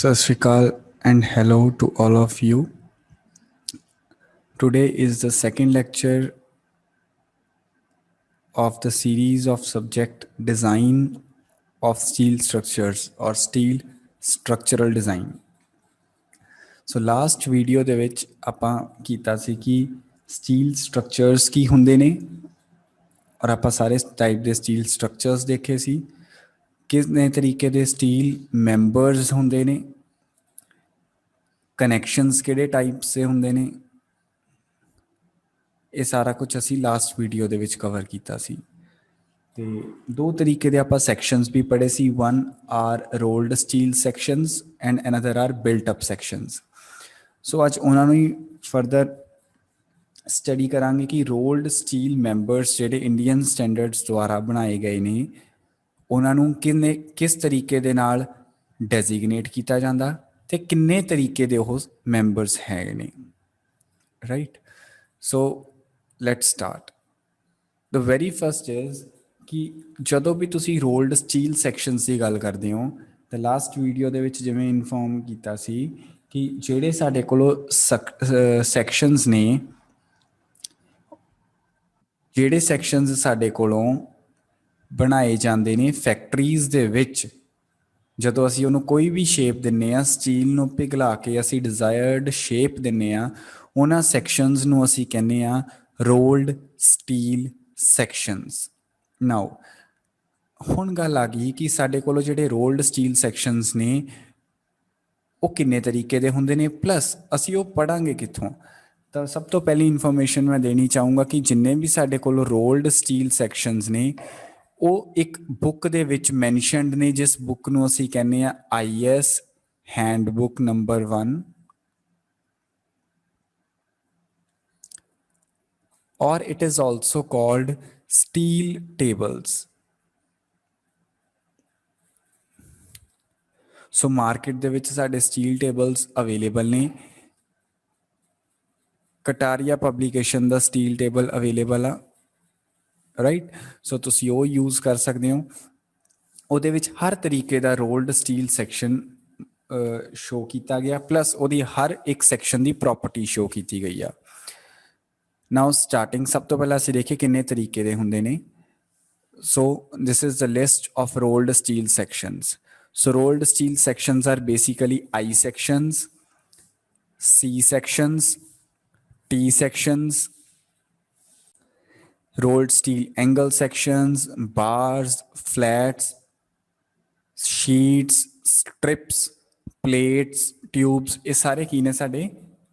Sat Shri Akal and hello to all of you. Today is the second lecture of the series of subject design of steel structures or steel structural design. So last video ਦੇ ਵਿੱਚ ਆਪਾਂ ਕੀਤਾ ਸੀ ਕਿ steel structures ਕੀ ਹੁੰਦੇ ਨੇ ਔਰ ਆਪਾਂ ਸਾਰੇ ਟਾਈਪ ਦੇ steel structures ਦੇਖੇ ਸੀ ਕਿੰਨੇ ਤਰੀਕੇ ਦੇ steel members ਹੁੰਦੇ ਨੇ ਕਨੈਕਸ਼ਨਸ ਕਿਹੜੇ ਟਾਈਪ ਸੇ ਹੁੰਦੇ ਨੇ ਇਹ ਸਾਰਾ ਕੁਝ ਅਸੀਂ ਲਾਸਟ ਵੀਡੀਓ ਦੇ ਵਿੱਚ ਕਵਰ ਕੀਤਾ ਸੀ ਤੇ ਦੋ ਤਰੀਕੇ ਦੇ ਆਪਾਂ ਸੈਕਸ਼ਨਸ ਵੀ ਪੜ੍ਹੇ ਸੀ one are rolled steel sections and another are built up sections so ਅੱਜ ਉਹਨਾਂ ਨੂੰ ਹੀ ਫਰਦਰ ਸਟੱਡੀ ਕਰਾਂਗੇ ਕਿ ਰੋਲਡ ਸਟੀਲ ਮੈਂਬਰਸ ਜਿਹੜੇ ਇੰਡੀਅਨ ਸਟੈਂਡਰਡਸ ਦੁਆਰਾ ਬਣਾਏ ਗਏ ਨੇ ਉਹਨਾਂ ਨੂੰ ਕਿਸ ਤਰੀਕੇ ਦੇ ਨਾਲ ਡੈਜ਼ਿਗਨੇਟ ਕੀਤਾ ਜਾਂਦਾ ਤੇ ਕਿੰਨੇ ਤਰੀਕੇ ਦੇ ਉਹ ਮੈਂਬਰਸ ਹੈਗੇ ਨੇ right so let's start the very first is ਕਿ ਜਦੋਂ ਵੀ ਤੁਸੀਂ ਰੋਲਡ ਸਟੀਲ ਸੈਕਸ਼ਨਸ ਦੀ ਗੱਲ ਕਰਦੇ ਹੋ ਤਾਂ ਲਾਸਟ ਵੀਡੀਓ ਦੇ ਵਿੱਚ ਜਿਵੇਂ ਇਨਫੋਰਮ ਕੀਤਾ ਸੀ ਕਿ ਜਿਹੜੇ ਸਾਡੇ ਕੋਲ ਸੈਕਸ਼ਨਸ ਨੇ ਜਿਹੜੇ ਸੈਕਸ਼ਨਸ ਸਾਡੇ ਕੋਲੋਂ ਬਣਾਏ ਜਾਂਦੇ ਨੇ ਫੈਕਟਰੀਜ਼ ਦੇ ਵਿੱਚ ਜਦੋਂ ਅਸੀਂ ਉਹਨੂੰ ਕੋਈ ਵੀ ਸ਼ੇਪ ਦਿੰਨੇ ਆ ਸਟੀਲ ਨੂੰ ਪਿਘਲਾ ਕੇ ਅਸੀਂ ਡਿਜ਼ਾਇਰਡ ਸ਼ੇਪ ਦਿੰਨੇ ਆ ਉਹਨਾਂ ਸੈਕਸ਼ਨਸ ਨੂੰ ਅਸੀਂ ਕਹਿੰਦੇ ਆ ਰੋਲਡ ਸਟੀਲ ਸੈਕਸ਼ਨਸ ਨਾਓ ਹੁਣ ਗੱਲ ਆ ਗਈ ਕਿ ਸਾਡੇ ਕੋਲ ਜਿਹੜੇ ਰੋਲਡ ਸਟੀਲ ਸੈਕਸ਼ਨਸ ਨੇ ਉਹ ਕਿੰਨੇ ਤਰੀਕੇ ਦੇ ਹੁੰਦੇ ਨੇ ਪਲੱਸ ਅਸੀਂ ਉਹ ਪੜਾਂਗੇ ਕਿੱਥੋਂ ਤਾਂ ਸਭ ਤੋਂ ਪਹਿਲੀ ਇਨਫੋਰਮੇਸ਼ਨ ਮੈਂ ਦੇਣੀ ਚਾਹੂੰਗਾ ਕਿ ਜਿੰਨੇ ਵੀ ਸਾਡੇ ਕੋਲ ਰੋਲਡ ਸਟੀਲ ਸੈਕਸ਼ਨਸ ਨੇ ਉਹ ਇੱਕ ਬੁੱਕ ਦੇ ਵਿੱਚ ਮੈਂਸ਼ਨਡ ਨੇ ਜਿਸ ਬੁੱਕ ਨੂੰ ਅਸੀਂ ਕਹਿੰਦੇ ਆ IS ਹੈਂਡਬੁੱਕ ਨੰਬਰ 1 ਔਰ it is also called steel tables so market ਦੇ ਵਿੱਚ ਸਾਡੇ ਸਟੀਲ ਟੇਬਲਸ ਅਵੇਲੇਬਲ ਨੇ ਕਟਾਰੀਆ ਪਬਲੀਕੇਸ਼ਨ ਦਾ ਸਟੀਲ ਟੇਬਲ ਅਵੇਲੇਬਲ ਆ ਰਾਈਟ ਸੋ ਤੁਸੀਂ ਉਹ ਯੂਜ਼ ਕਰ ਸਕਦੇ ਹੋ ਉਹਦੇ ਵਿੱਚ ਹਰ ਤਰੀਕੇ ਦਾ ਰੋਲਡ ਸਟੀਲ ਸੈਕਸ਼ਨ ਸ਼ੋ ਕੀਤਾ ਗਿਆ ਪਲੱਸ ਉਹਦੀ ਹਰ ਇੱਕ ਸੈਕਸ਼ਨ ਦੀ ਪ੍ਰੋਪਰਟੀ ਸ਼ੋ ਕੀਤੀ ਗਈ ਆ ਨਾਓ ਸਟਾਰਟਿੰਗ ਸਭ ਤੋਂ ਪਹਿਲਾਂ ਅਸੀਂ ਦੇਖੀਏ ਕਿੰਨੇ ਤਰੀਕੇ ਦੇ ਹੁੰਦੇ ਨੇ so this is the list of rolled steel sections so rolled steel sections are basically I sections, C sections, T sections, rolled steel angle sections, bars, flats, sheets, strips, plates, tubes ਇਹ ਸਾਰੇ ਕੀ ਨੇ ਸਾਡੇ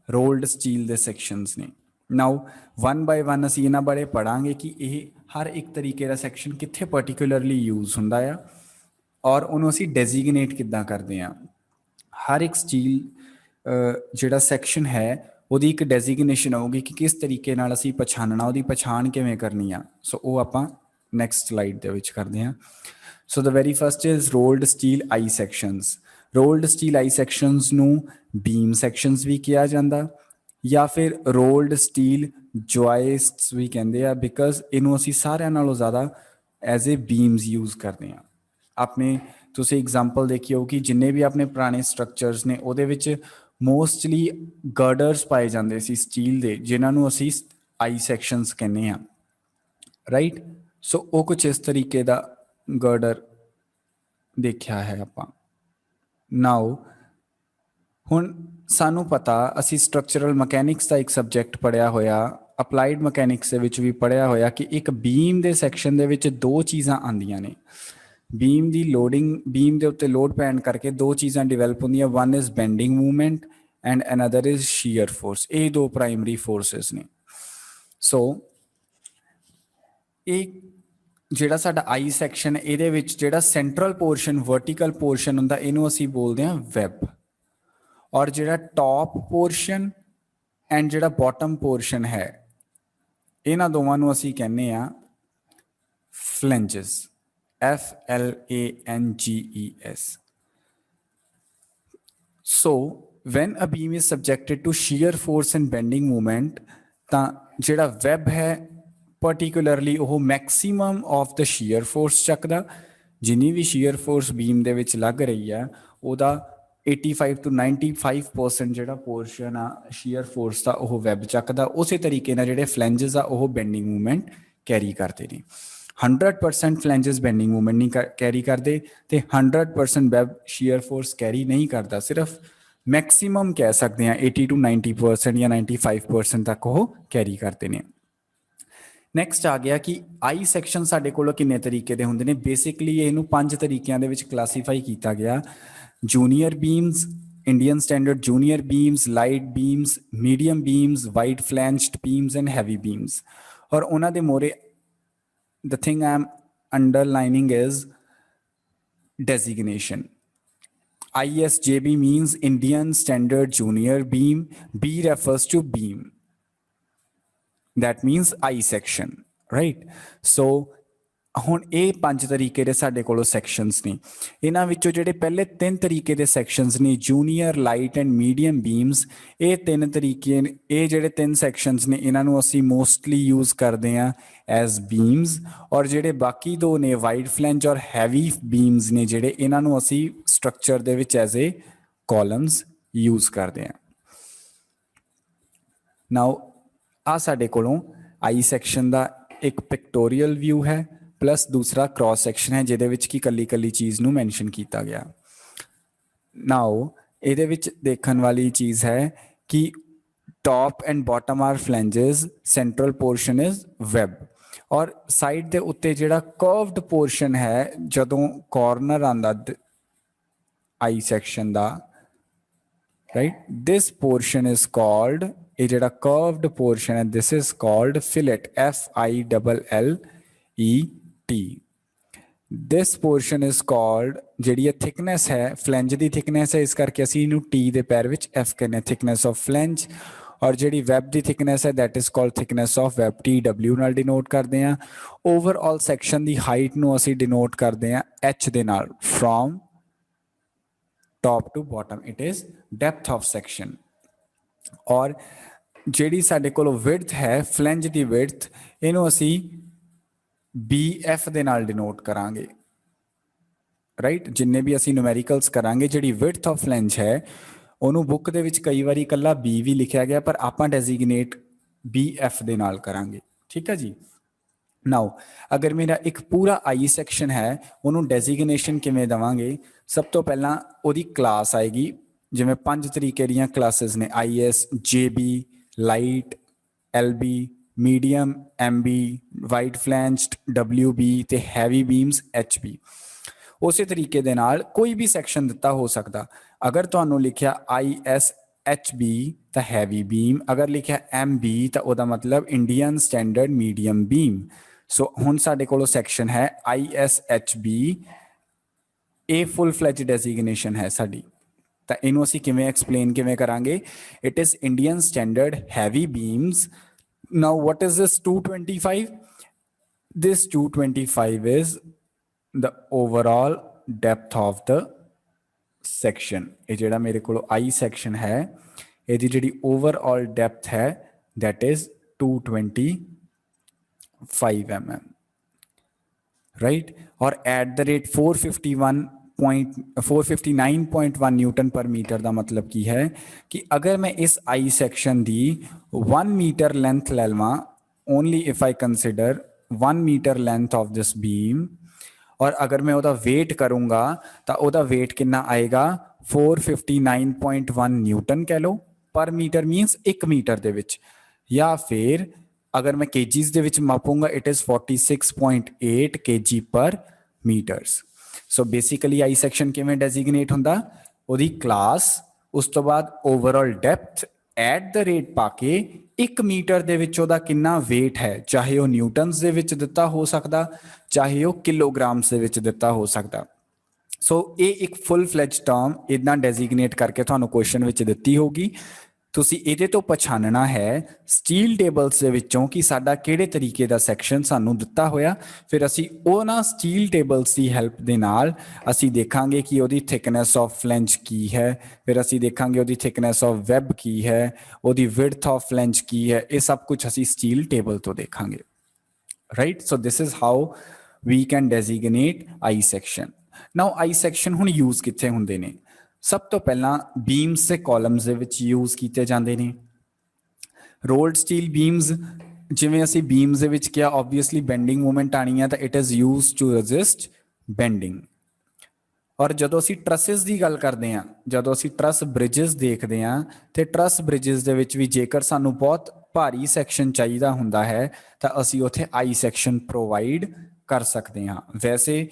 rolled steel ਦੇ sections ਨੇ now one by one ਅਸੀਂ ਇਹਨਾਂ ਬਾਰੇ ਪੜਾਂਗੇ ਕਿ ਇਹ ਹਰ ਇੱਕ ਤਰੀਕੇ ਦਾ ਸੈਕਸ਼ਨ ਕਿੱਥੇ ਪਾਰਟਿਕੂਲਰਲੀ ਯੂਜ਼ ਹੁੰਦਾ ਆ ਔਰ ਉਹਨੂੰ ਅਸੀਂ ਡੈਜ਼ਿਗਨੇਟ ਕਿੱਦਾਂ ਕਰਦੇ ਆ ਹਰ ਇੱਕ ਸਟੀਲ ਜਿਹੜਾ ਸੈਕਸ਼ਨ ਹੈ ਉਹਦੀ ਇੱਕ ਡੈਜ਼ਿਗਨੇਸ਼ਨ ਹੋਊਗੀ ਕਿ ਕਿਸ ਤਰੀਕੇ ਨਾਲ ਅਸੀਂ ਪਛਾਣਨਾ ਉਹਦੀ ਪਛਾਣ ਕਿਵੇਂ ਕਰਨੀ ਆ ਸੋ ਉਹ ਆਪਾਂ ਨੈਕਸਟ ਸਲਾਈਡ ਦੇ ਵਿੱਚ ਕਰਦੇ ਹਾਂ so the very first is rolled steel I sections rolled steel I sections ਨੂੰ ਬੀਮ ਸੈਕਸ਼ਨਸ ਵੀ ਕਿਹਾ ਜਾਂਦਾ ਜਾਂ ਫਿਰ ਰੋਲਡ ਸਟੀਲ ਜੁਆਇਸਟਸ ਵੀ ਕਹਿੰਦੇ ਆ ਬਿਕਾਜ਼ ਇਹਨੂੰ ਅਸੀਂ ਸਾਰਿਆਂ ਨਾਲੋਂ ਜ਼ਿਆਦਾ ਐਜ਼ ਏ ਬੀਮਸ ਯੂਜ਼ ਕਰਦੇ ਹਾਂ ਆਪਣੇ ਤੁਸੀਂ ਐਗਜ਼ਾਮਪਲ ਦੇਖੀ ਹੋ ਕਿ ਜਿੰਨੇ ਵੀ ਆਪਣੇ ਪੁਰਾਣੇ ਸਟਰਕਚਰਸ ਨੇ ਉਹਦੇ ਵਿੱਚ ਮੋਸਟਲੀ ਗਰਡਰਸ ਪਾਏ ਜਾਂਦੇ ਸੀ ਸਟੀਲ ਦੇ ਜਿਨ੍ਹਾਂ ਨੂੰ ਅਸੀਂ I sections ਕਹਿੰਦੇ ਹਾਂ ਰਾਈਟ ਸੋ ਉਹ ਕੁਛ ਇਸ ਤਰੀਕੇ ਦਾ ਗਰਡਰ ਦੇਖਿਆ ਹੈ ਆਪਾਂ ਨਾਓ ਹੁਣ ਸਾਨੂੰ ਪਤਾ ਅਸੀਂ ਸਟਰਕਚਰਲ ਮਕੈਨਿਕਸ ਦਾ ਇੱਕ ਸਬਜੈਕਟ ਪੜ੍ਹਿਆ ਹੋਇਆ ਅਪਲਾਈਡ ਮਕੈਨਿਕਸ ਦੇ ਵਿੱਚ ਵੀ ਪੜ੍ਹਿਆ ਹੋਇਆ ਕਿ ਇੱਕ ਬੀਮ ਦੇ ਸੈਕਸ਼ਨ ਦੇ ਵਿੱਚ ਦੋ ਚੀਜ਼ਾਂ ਆਉਂਦੀਆਂ ਨੇ ਬੀਮ ਦੀ ਲੋਡਿੰਗ ਬੀਮ ਦੇ ਉੱਤੇ ਲੋਡ ਪੈਣ ਕਰਕੇ ਦੋ ਚੀਜ਼ਾਂ ਡਿਵੈਲਪ ਹੁੰਦੀਆਂ one is bending movement and another is sheer force ਇਹ ਦੋ ਪ੍ਰਾਇਮਰੀ ਫੋਰਸਿਸ ਨੇ ਸੋ ਇਹ ਜਿਹੜਾ ਸਾਡਾ I ਸੈਕਸ਼ਨ ਇਹਦੇ ਵਿੱਚ ਜਿਹੜਾ ਸੈਂਟਰਲ ਪੋਰਸ਼ਨ ਵਰਟੀਕਲ ਪੋਰਸ਼ਨ ਹੁੰਦਾ ਇਹਨੂੰ ਅਸੀਂ ਬੋਲਦੇ ਹਾਂ ਵੈਬ ਔਰ ਜਿਹੜਾ ਟੌਪ ਪੋਰਸ਼ਨ ਐਂਡ ਜਿਹੜਾ ਬਾਟਮ ਪੋਰਸ਼ਨ ਹੈ ਇਹਨਾਂ ਦੋਵਾਂ ਨੂੰ ਅਸੀਂ ਕਹਿੰਦੇ ਆ ਫਲੈਂਜਸ FLANGES so when a beam is subjected to shear force and bending moment ਤਾਂ ਜਿਹੜਾ ਵੈਬ ਹੈ particularly ਉਹ maximum of the shear force ਚੱਕਦਾ ਜਿੰਨੀ ਵੀ shear force beam ਦੇ ਵਿੱਚ ਲੱਗ ਰਹੀ ਹੈ ਉਹਦਾ 85 to 95% ਜਿਹੜਾ ਪੋਰਸ਼ਨ ਆ ਸ਼ੀਅਰ ਫੋਰਸ ਦਾ ਉਹ ਵੈਬ ਚੱਕਦਾ। ਉਸੇ ਤਰੀਕੇ ਨਾਲ ਜਿਹੜੇ ਫਲੈਂਜਸ ਆ ਉਹ ਬੈਂਡਿੰਗ ਮੂਵਮੈਂਟ ਕੈਰੀ ਕਰਦੇ ਨੇ। 100% ਫਲੈਂਜਸ ਬੈਂਡਿੰਗ ਮੂਵਮੈਂਟ ਨਹੀਂ ਕੈਰੀ ਕਰਦੇ ਤੇ 100% ਵੈਬ ਸ਼ੀਅਰ ਫੋਰਸ ਕੈਰੀ ਨਹੀਂ ਕਰਦਾ। ਸਿਰਫ ਮੈਕਸੀਮਮ ਕਹਿ ਸਕਦੇ ਹਾਂ 80 to 90% ਜਾਂ 95% ਤੱਕ ਉਹ ਕੈਰੀ ਕਰਦੇ ਨੇ। ਨੈਕਸਟ ਆ ਗਿਆ ਕਿ ਆਈ ਸੈਕਸ਼ਨ ਸਾਡੇ ਕੋਲ ਕਿੰਨੇ ਤਰੀਕੇ ਦੇ ਹੁੰਦੇ ਨੇ। ਬੇਸਿਕਲੀ ਇਹਨੂੰ 5 ਤਰੀਕਿਆਂ ਦੇ ਵਿੱਚ ਕਲਾਸੀਫਾਈ ਕੀਤਾ ਗਿਆ। Junior beams, Indian standard junior beams, light beams, medium beams, wide flanged beams and heavy beams. ਔਰ ਉਹਨਾਂ ਦੇ ਮੋਰੇ the thing I'm underlining is designation. ISJB means Indian Standard Junior Beam. B refers to beam. That means I section, right? So ਹੁਣ ਇਹ 5 ਤਰੀਕੇ ਦੇ ਸਾਡੇ ਕੋਲ sections ਨੇ। ਇਹਨਾਂ ਵਿੱਚੋਂ ਜਿਹੜੇ ਪਹਿਲੇ 3 ਤਰੀਕੇ ਦੇ ਸੈਕਸ਼ਨਸ ਨੇ junior, light and medium beams, ਇਹ 3 ਤਰੀਕੇ ਇਹ ਜਿਹੜੇ 3 ਸੈਕਸ਼ਨਸ ਨੇ ਇਹਨਾਂ ਨੂੰ ਅਸੀਂ ਮੋਸਟਲੀ ਯੂਜ਼ ਕਰਦੇ ਹਾਂ ਐਜ਼ ਬੀਮਸ। ਔਰ ਜਿਹੜੇ ਬਾਕੀ 2 ਨੇ ਵਾਈਡ ਫਲੈਂਜ ਔਰ ਹੈਵੀ ਬੀਮਸ ਨੇ ਜਿਹੜੇ ਇਹਨਾਂ ਨੂੰ ਅਸੀਂ ਸਟਰਕਚਰ ਦੇ ਵਿੱਚ ਐਜ਼ ਏ ਕਾਲਮਸ ਯੂਜ਼ ਕਰਦੇ ਹਾਂ। ਨਾਓ ਆ ਸਾਡੇ ਕੋਲੋਂ ਆਈ ਸੈਕਸ਼ਨ ਦਾ ਇੱਕ ਪਿਕਟੋਰੀਅਲ ਵਿਊ ਹੈ ਪਲੱਸ ਦੂਸਰਾ ਕ੍ਰੋਸ ਸੈਕਸ਼ਨ ਹੈ ਜਿਹਦੇ ਵਿੱਚ ਕਿ ਕੱਲੀ ਕੱਲੀ ਚੀਜ਼ ਨੂੰ ਮੈਂਸ਼ਨ ਕੀਤਾ ਗਿਆ। ਨਾਓ ਇਹਦੇ ਵਿੱਚ ਦੇਖਣ ਵਾਲੀ ਚੀਜ਼ ਹੈ ਕਿ top and bottom are flanges, central portion is web ਔਰ ਸਾਈਡ ਦੇ ਉੱਤੇ ਜਿਹੜਾ ਕਰਵਡ ਪੋਰਸ਼ਨ ਹੈ ਜਦੋਂ ਕਾਰਨਰ ਆਉਂਦਾ ਆਈ ਸੈਕਸ਼ਨ ਦਾ, right, this portion is called, ਇਹ ਜਿਹੜਾ curved portion ਹੈ this is called fillet, FILLET। this portion is called, ਜਿਹੜੀ ਇਹ thickness ਹੈ ਫਲੈਂਜ ਦੀ thickness ਹੈ ਇਸ ਕਰਕੇ ਅਸੀਂ ਇਹਨੂੰ T ਦੇ ਪੈਰ ਵਿੱਚ F ਕਹਿੰਦੇ thickness of flange। ਔਰ ਜਿਹੜੀ ਵੈਬ ਦੀ thickness ਹੈ that is called thickness of web, TW ਨਾਲ ਡਿਨੋਟ ਕਰਦੇ ਹਾਂ। ਓਵਰਆਲ ਸੈਕਸ਼ਨ ਦੀ ਹਾਈਟ ਨੂੰ ਅਸੀਂ ਡਿਨੋਟ ਕਰਦੇ ਹਾਂ H ਦੇ ਨਾਲ, from top to bottom it is depth of section। और ਜਿਹੜੀ ਸਾਡੇ ਕੋਲ width ਹੈ ਫਲੈਂਜ ਦੀ width ਇਹਨੂੰ ਅਸੀਂ BF ਦੇ ਨਾਲ ਡਿਨੋਟ ਕਰਾਂਗੇ, ਰਾਈਟ। ਜਿੰਨੇ ਵੀ ਅਸੀਂ ਨੂਮੈਰੀਕਲਸ ਕਰਾਂਗੇ ਜਿਹੜੀ width of flange ਹੈ ਉਹਨੂੰ ਬੁੱਕ ਦੇ ਵਿੱਚ ਕਈ ਵਾਰੀ ਇਕੱਲਾ B ਵੀ ਲਿਖਿਆ ਗਿਆ ਪਰ ਆਪਾਂ ਡੈਜ਼ਿਗਨੇਟ BF ਦੇ ਨਾਲ ਕਰਾਂਗੇ, ਠੀਕ ਹੈ ਜੀ। ਨਾਓ ਅਗਰ ਮੇਰਾ ਇੱਕ ਪੂਰਾ ਆਈ ਸੈਕਸ਼ਨ ਹੈ ਉਹਨੂੰ ਡੈਜ਼ਿਗਨੇਸ਼ਨ ਕਿਵੇਂ ਦੇਵਾਂਗੇ। ਸਭ ਤੋਂ ਪਹਿਲਾਂ ਉਹਦੀ ਕਲਾਸ ਆਏਗੀ, ਜਿਵੇਂ 5 ਤਰੀਕੇ ਦੀਆਂ ਕਲਾਸਿਸ ਨੇ IS, JB, light, LB, medium MB, wide flanged WB ਤੇ ਹੈਵੀ ਬੀਮਸ HB। ਉਸੇ ਤਰੀਕੇ ਦੇ ਨਾਲ ਕੋਈ ਵੀ ਸੈਕਸ਼ਨ ਦਿੱਤਾ ਹੋ ਸਕਦਾ। ਅਗਰ ਤੁਹਾਨੂੰ ਲਿਖਿਆ IS HB ਤਾਂ ਹੈਵੀ ਬੀਮ, ਅਗਰ ਲਿਖਿਆ MB ਤਾਂ ਉਹਦਾ ਮਤਲਬ ਇੰਡੀਅਨ ਸਟੈਂਡਰਡ ਮੀਡੀਅਮ ਬੀਮ। ਸੋ ਹੁਣ ਸਾਡੇ ਕੋਲ ਸੈਕਸ਼ਨ ਹੈ IS HB, ਇਹ ਫੁੱਲ ਫਲੈਜ ਡੈਜ਼ਿਗਨੇਸ਼ਨ ਹੈ ਸਾਡੀ। ਤਾਂ ਇਹਨੂੰ ਅਸੀਂ ਕਿਵੇਂ ਐਕਸਪਲੇਨ ਕਿਵੇਂ ਕਰਾਂਗੇ। It is Indian standard heavy beams. Now what is this 225? this 225 is the overall depth of the section। ਇਹ ਜਿਹੜਾ ਮੇਰੇ ਕੋਲ I section ਹੈ ਇਹਦੀ ਜਿਹੜੀ overall depth ਹੈ that is 225 mm, right। और at the rate 459.1 Newton per metre ਦਾ ਮਤਲਬ ਕੀ ਹੈ ਕਿ ਅਗਰ ਮੈਂ ਇਸ I section the 1 meter length ਲੈ ਲਵਾਂ, only if I consider 1 meter length of this beam, और अगर मैं ਉਹਦਾ weight ਕਰੂੰਗਾ ਤਾਂ ਉਹਦਾ weight ਕਿੰਨਾ ਆਏਗਾ 459.1 न्यूटन ਕਹਿ ਲਓ पर मीटर मीन्स 1 मीटर ਦੇ ਵਿੱਚ, ਜਾਂ ਫਿਰ अगर मैं kgs ਦੇ ਵਿੱਚ ਮਾਪੂੰਗਾ it is 46.8 kg per meters। So basically I section ਕਿਵੇਂ ਡੈਜ਼ਿਗਨੇਟ ਹੁੰਦਾ, ਉਹਦੀ ਕਲਾਸ, ਉਸ ਤੋਂ ਬਾਅਦ overall depth at the rate ਪਾ ਕੇ 1 ਮੀਟਰ ਦੇ ਵਿੱਚ ਉਹਦਾ ਕਿੰਨਾ weight ਹੈ, ਚਾਹੇ ਉਹ ਨਿਊਟਨਸ ਦੇ ਵਿੱਚ ਦਿੱਤਾ ਹੋ ਸਕਦਾ ਚਾਹੇ ਉਹ ਕਿਲੋਗ੍ਰਾਮਸ ਦੇ ਵਿੱਚ ਦਿੱਤਾ ਹੋ ਸਕਦਾ। ਸੋ ਇਹ ਇੱਕ ਫੁੱਲ ਫਲੈਜ ਟਰਮ ਇਦਾਂ ਡੈਜ਼ਿਗਨੇਟ ਕਰਕੇ ਤੁਹਾਨੂੰ ਕੁਐਸਚਨ ਵਿੱਚ ਦਿੱਤੀ ਹੋਊਗੀ। ਤੁਸੀਂ ਇਹਦੇ ਤੋਂ ਪਛਾਣਨਾ ਹੈ ਸਟੀਲ ਟੇਬਲਸ ਦੇ ਵਿੱਚੋਂ ਕਿ ਸਾਡਾ ਕਿਹੜੇ ਤਰੀਕੇ ਦਾ ਸੈਕਸ਼ਨ ਸਾਨੂੰ ਦਿੱਤਾ ਹੋਇਆ। ਫਿਰ ਅਸੀਂ ਉਹਨਾਂ ਸਟੀਲ ਟੇਬਲਸ ਦੀ ਹੈਲਪ ਦੇ ਨਾਲ ਅਸੀਂ ਦੇਖਾਂਗੇ ਕਿ ਉਹਦੀ ਥਿਕਨੈਸ ਆਫ ਫਲੈਂਜ ਕੀ ਹੈ, ਫਿਰ ਅਸੀਂ ਦੇਖਾਂਗੇ ਉਹਦੀ ਥਿਕਨੈਸ ਆਫ ਵੈਬ ਕੀ ਹੈ, ਉਹਦੀ ਵਿਡਥ ਆਫ ਫਲੈਂਜ ਕੀ ਹੈ। ਇਹ ਸਭ ਕੁਝ ਅਸੀਂ ਸਟੀਲ ਟੇਬਲ ਤੋਂ ਦੇਖਾਂਗੇ, right. So this is how we can designate I section. Now I section ਹੁਣ ਯੂਜ਼ ਕਿੱਥੇ ਹੁੰਦੇ ਨੇ। सब तो पहला बीम्स ते कॉलम्स दे विच यूज कीते जांदे ने। रोल्ड स्टील बीम्स जिवें असीं बीम्स दे विच किया ऑब्वियसली बेंडिंग मूवमेंट आनी है, तो it is use to resist bending. और ਜਦੋਂ ਅਸੀਂ ਟਰਸਸ ਦੀ ਗੱਲ ਕਰਦੇ ਹਾਂ, ਜਦੋਂ ਅਸੀਂ ਟਰਸ ਬ੍ਰਿਜਸ ਦੇਖਦੇ ਹਾਂ ਤੇ ਟਰਸ ਬ੍ਰਿਜਸ ਦੇ ਵਿੱਚ ਵੀ ਜੇਕਰ ਸਾਨੂੰ ਬਹੁਤ ਭਾਰੀ ਸੈਕਸ਼ਨ ਚਾਹੀਦਾ ਹੁੰਦਾ ਹੈ ਤਾਂ ਅਸੀਂ ਉੱਥੇ ਆਈ ਸੈਕਸ਼ਨ ਪ੍ਰੋਵਾਈਡ ਕਰ ਸਕਦੇ ਹਾਂ। ਵੈਸੇ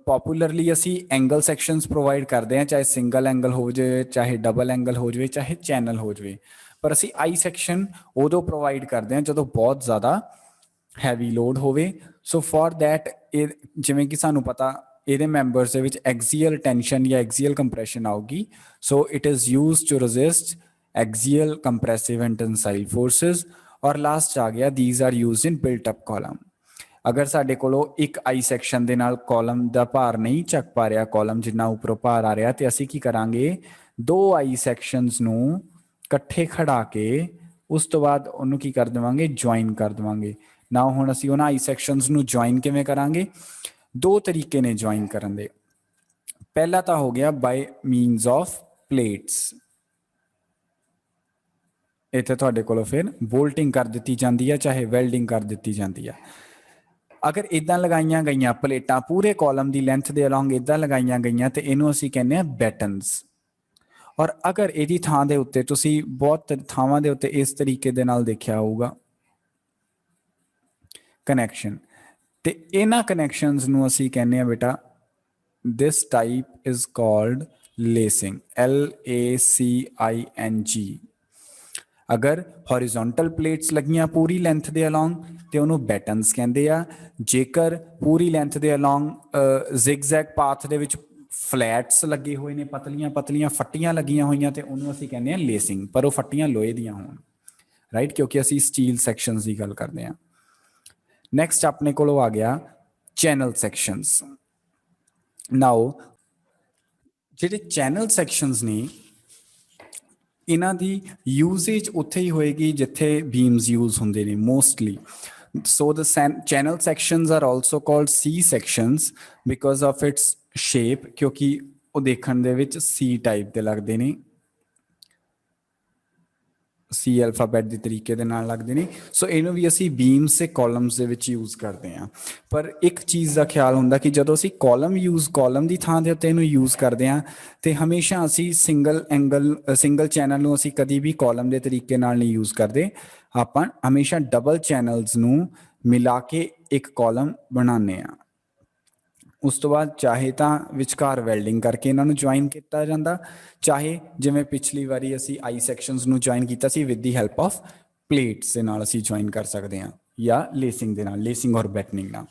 ਪੋਪੂਲਰਲੀ ਅਸੀਂ ਐਂਗਲ ਸੈਕਸ਼ਨਸ ਪ੍ਰੋਵਾਈਡ ਕਰਦੇ ਹਾਂ, ਚਾਹੇ ਸਿੰਗਲ ਐਂਗਲ ਹੋ ਜਾਵੇ, ਚਾਹੇ ਡਬਲ ਐਂਗਲ ਹੋ ਜਾਵੇ, ਚਾਹੇ ਚੈਨਲ ਹੋ ਜਾਵੇ, ਪਰ ਅਸੀਂ ਆਈ ਸੈਕਸ਼ਨ ਉਦੋਂ ਪ੍ਰੋਵਾਈਡ ਕਰਦੇ ਹਾਂ ਜਦੋਂ ਬਹੁਤ ਜ਼ਿਆਦਾ ਹੈਵੀ ਲੋਡ ਹੋਵੇ। ਸੋ ਫॉर दैट ਇਹ ਜਿਵੇਂ ਕਿ ਸਾਨੂੰ ਪਤਾ ਇਹਦੇ ਮੈਂਬਰਸ ਦੇ ਵਿੱਚ ਐਕਸੀਅਲ ਟੈਂਸ਼ਨ ਜਾਂ ਐਕਸੀਅਲ ਕੰਪਰੈਸ਼ਨ ਆਊਗੀ। So it is used to resist axial compressive and tensile forces. ਔਰ ਲਾਸਟ ਆ ਗਿਆ these are used in built up column. ਅਗਰ ਸਾਡੇ ਕੋਲੋਂ ਇੱਕ ਆਈ ਸੈਕਸ਼ਨ ਦੇ ਨਾਲ ਕਾਲਮ ਦਾ ਭਾਰ ਨਹੀਂ ਚੱਕ ਪਾ ਰਿਹਾ, ਕਾਲਮ ਜਿੰਨਾ ਉੱਪਰੋਂ ਭਾਰ ਆ ਰਿਹਾ, ਤੇ ਅਸੀਂ ਕੀ ਕਰਾਂਗੇ, ਦੋ ਆਈ ਸੈਕਸ਼ਨਸ ਨੂੰ ਇਕੱਠੇ ਖੜਾ ਕੇ ਉਸ ਤੋਂ ਬਾਅਦ ਉਹਨੂੰ ਕੀ ਕਰ ਦੇਵਾਂਗੇ, ਜੁਆਇਨ ਕਰ ਦੇਵਾਂਗੇ। ਨਾ ਹੁਣ ਅਸੀਂ ਉਹਨਾਂ ਆਈ ਸੈਕਸ਼ਨਸ ਨੂੰ ਜੁਆਇਨ ਕਿਵੇਂ ਕਰਾਂਗੇ, ਦੋ ਤਰੀਕੇ ਨੇ ਜੁਆਇਨ ਕਰਨ ਦੇ। ਪਹਿਲਾ ਤਾਂ ਹੋ ਗਿਆ ਬਾਈ ਮੀਨਸ ਆਫ ਪਲੇਟਸ। ਇੱਥੇ ਤੁਹਾਡੇ ਕੋਲੋਂ ਫਿਰ ਬੋਲਟਿੰਗ ਕਰ ਦਿੱਤੀ ਜਾਂਦੀ ਹੈ, ਚਾਹੇ ਵੈਲਡਿੰਗ ਕਰ ਦਿੱਤੀ ਜਾਂਦੀ ਹੈ। ਅਗਰ ਇਦਾਂ ਲਗਾਈਆਂ ਗਈਆਂ ਪਲੇਟਾਂ ਪੂਰੇ ਕਾਲਮ ਦੀ ਲੈਂਥ ਦੇ ਅਲੋਂਗ ਇਦਾਂ ਲਗਾਈਆਂ ਗਈਆਂ ਤੇ ਇਹਨੂੰ ਅਸੀਂ ਕਹਿੰਦੇ ਆ ਬੈਟਨਸ। ਔਰ ਅਗਰ ਇਹਦੀ ਥਾਂ ਦੇ ਉੱਤੇ ਤੁਸੀਂ ਬਹੁਤ ਥਾਵਾਂ ਦੇ ਉੱਤੇ ਇਸ ਤਰੀਕੇ ਦੇ ਨਾਲ ਦੇਖਿਆ ਹੋਊਗਾ ਕਨੈਕਸ਼ਨ, ਤੇ ਇਹਨਾਂ ਕਨੈਕਸ਼ਨਸ ਨੂੰ ਅਸੀਂ ਕਹਿੰਦੇ ਆ ਬੇਟਾ this type is called lacing, LACING। ਅਗਰ ਹੌਰੀਜ਼ੋਂਟਲ ਪਲੇਟਸ ਲੱਗੀਆਂ ਪੂਰੀ ਲੈਂਥ ਦੇ ਅਲੋਂਗ ਤੇ ਉਹਨੂੰ ਬੈਟਨਸ ਕਹਿੰਦੇ ਆ। ਜੇਕਰ ਪੂਰੀ ਲੈਂਥ ਦੇ ਅਲੋਂਗ ਜ਼ਿਗਜ਼ੈਗ ਪਾਥ ਦੇ ਵਿੱਚ ਫਲੈਟਸ ਲੱਗੇ ਹੋਏ ਨੇ, ਪਤਲੀਆਂ ਪਤਲੀਆਂ ਫੱਟੀਆਂ ਲੱਗੀਆਂ ਹੋਈਆਂ, ਤੇ ਉਹਨੂੰ ਅਸੀਂ ਕਹਿੰਦੇ ਆ ਲੇਸਿੰਗ, ਪਰ ਉਹ ਫੱਟੀਆਂ ਲੋਹੇ ਦੀਆਂ ਹੋਣ, ਰਾਈਟ, ਕਿਉਂਕਿ ਅਸੀਂ ਸਟੀਲ ਸੈਕਸ਼ਨਸ ਦੀ ਗੱਲ ਕਰਦੇ ਹਾਂ। ਨੈਕਸਟ ਆਪਣੇ ਕੋਲੋਂ ਆ ਗਿਆ ਚੈਨਲ ਸੈਕਸ਼ਨਸ। ਨਾਓ ਜਿਹੜੇ ਚੈਨਲ ਸੈਕਸ਼ਨਸ ਨੇ ਇਹਨਾਂ ਦੀ ਯੂਜ਼ੇਜ ਉੱਥੇ ਹੀ ਹੋਏਗੀ ਜਿੱਥੇ ਬੀਮਸ ਯੂਜ਼ ਹੁੰਦੇ ਨੇ mostly. So the channel sections are also called C sections because of its shape, ਕਿਉਂਕਿ ਉਹ ਦੇਖਣ ਦੇ ਵਿੱਚ ਸੀ ਟਾਈਪ ਦੇ ਲੱਗਦੇ ਨੇ, ਸੀ ਅਲਫਾਬੈਟ ਦੇ ਤਰੀਕੇ ਦੇ ਨਾਲ ਲੱਗਦੇ ਨੇ। ਸੋ ਇਹਨੂੰ ਵੀ ਅਸੀਂ ਬੀਮਸ ਤੇ ਕਾਲਮਸ ਦੇ ਵਿੱਚ ਯੂਜ਼ ਕਰਦੇ ਹਾਂ। ਪਰ ਇੱਕ ਚੀਜ਼ ਦਾ ਖਿਆਲ ਹੁੰਦਾ ਕਿ ਜਦੋਂ ਅਸੀਂ ਕਾਲਮ ਦੀ ਥਾਂ ਦੇ ਉੱਤੇ ਇਹਨੂੰ ਯੂਜ਼ ਕਰਦੇ ਹਾਂ ਤੇ ਹਮੇਸ਼ਾ ਅਸੀਂ ਸਿੰਗਲ ਚੈਨਲ ਨੂੰ ਅਸੀਂ ਕਦੀ ਵੀ ਕਾਲਮ ਦੇ ਤਰੀਕੇ ਨਾਲ ਨਹੀਂ ਯੂਜ਼ ਕਰਦੇ। ਆਪਾਂ ਹਮੇਸ਼ਾ ਡਬਲ ਚੈਨਲਸ ਨੂੰ ਮਿਲਾ ਕੇ ਇੱਕ ਕਾਲਮ ਬਣਾਉਂਦੇ ਹਾਂ। ਉਸ ਤੋਂ ਬਾਅਦ ਚਾਹੇ ਤਾਂ ਵਿਚਕਾਰ ਵੈਲਡਿੰਗ ਕਰਕੇ ਇਹਨਾਂ ਨੂੰ ਜੁਆਇਨ ਕੀਤਾ ਜਾਂਦਾ, ਚਾਹੇ ਜਿਵੇਂ ਪਿਛਲੀ ਵਾਰੀ ਅਸੀਂ ਆਈ ਸੈਕਸ਼ਨਸ ਨੂੰ ਜੁਆਇਨ ਕੀਤਾ ਸੀ with the help of plates ਦੇ ਨਾਲ ਅਸੀਂ ਜੁਆਇਨ ਕਰ ਸਕਦੇ ਹਾਂ, ਜਾਂ ਲੇਸਿੰਗ ਦੇ ਨਾਲ, ਲੇਸਿੰਗ ਔਰ ਬੈਟਨਿੰਗ ਨਾਲ।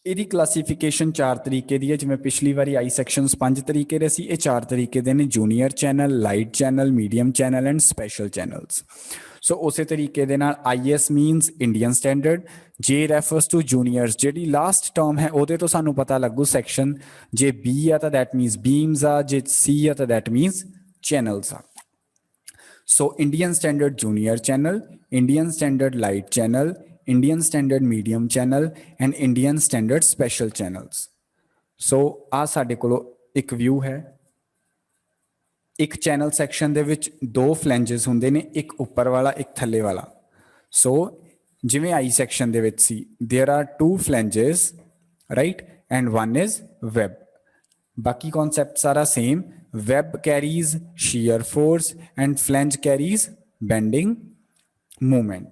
ਇਹਦੀ ਕਲਾਸੀਫਿਕੇਸ਼ਨ 4 ਤਰੀਕੇ ਦੀ ਹੈ। ਜਿਵੇਂ ਪਿਛਲੀ ਵਾਰੀ ਆਈ ਸੈਕਸ਼ਨਸ 5 ਤਰੀਕੇ ਦੇ ਸੀ, ਇਹ 4 ਤਰੀਕੇ ਦੇ ਨੇ, junior channel, light channel, medium channel and special channels. So ਉਸੇ ਤਰੀਕੇ ਦੇ ਨਾਲ IS means Indian standard, J refers to juniors. ਜਿਹੜੀ ਲਾਸਟ ਟਰਮ ਹੈ ਉਹਦੇ ਤੋਂ ਸਾਨੂੰ ਪਤਾ ਲੱਗੂ ਸੈਕਸ਼ਨ, ਜੇ B ਆ ਤਾਂ ਦੈਟ ਮੀਨਸ ਬੀਮਸ ਆ, ਜੇ C ਆ ਤਾਂ ਦੈਟ ਮੀਨਸ ਚੈਨਲਸ ਆ। So Indian standard junior channel, Indian standard light channel, Indian standard medium channel and Indian standard special channels. So ਆ ਸਾਡੇ ਕੋਲੋਂ ਇੱਕ ਵਿਊ ਹੈ। ਇੱਕ ਚੈਨਲ ਸੈਕਸ਼ਨ ਦੇ ਵਿੱਚ ਦੋ ਫਲੈਂਜਸ ਹੁੰਦੇ ਨੇ, ਇੱਕ ਉੱਪਰ ਵਾਲਾ ਇੱਕ ਥੱਲੇ ਵਾਲਾ। ਸੋ ਜਿਵੇਂ ਆਈ ਸੈਕਸ਼ਨ ਦੇ ਵਿੱਚ ਸੀ, there are 2 flanges, right, and one is web. ਬਾਕੀ ਕਨਸੈਪਟ ਸਾਰਾ same. web carries shear force and flange carries bending moment.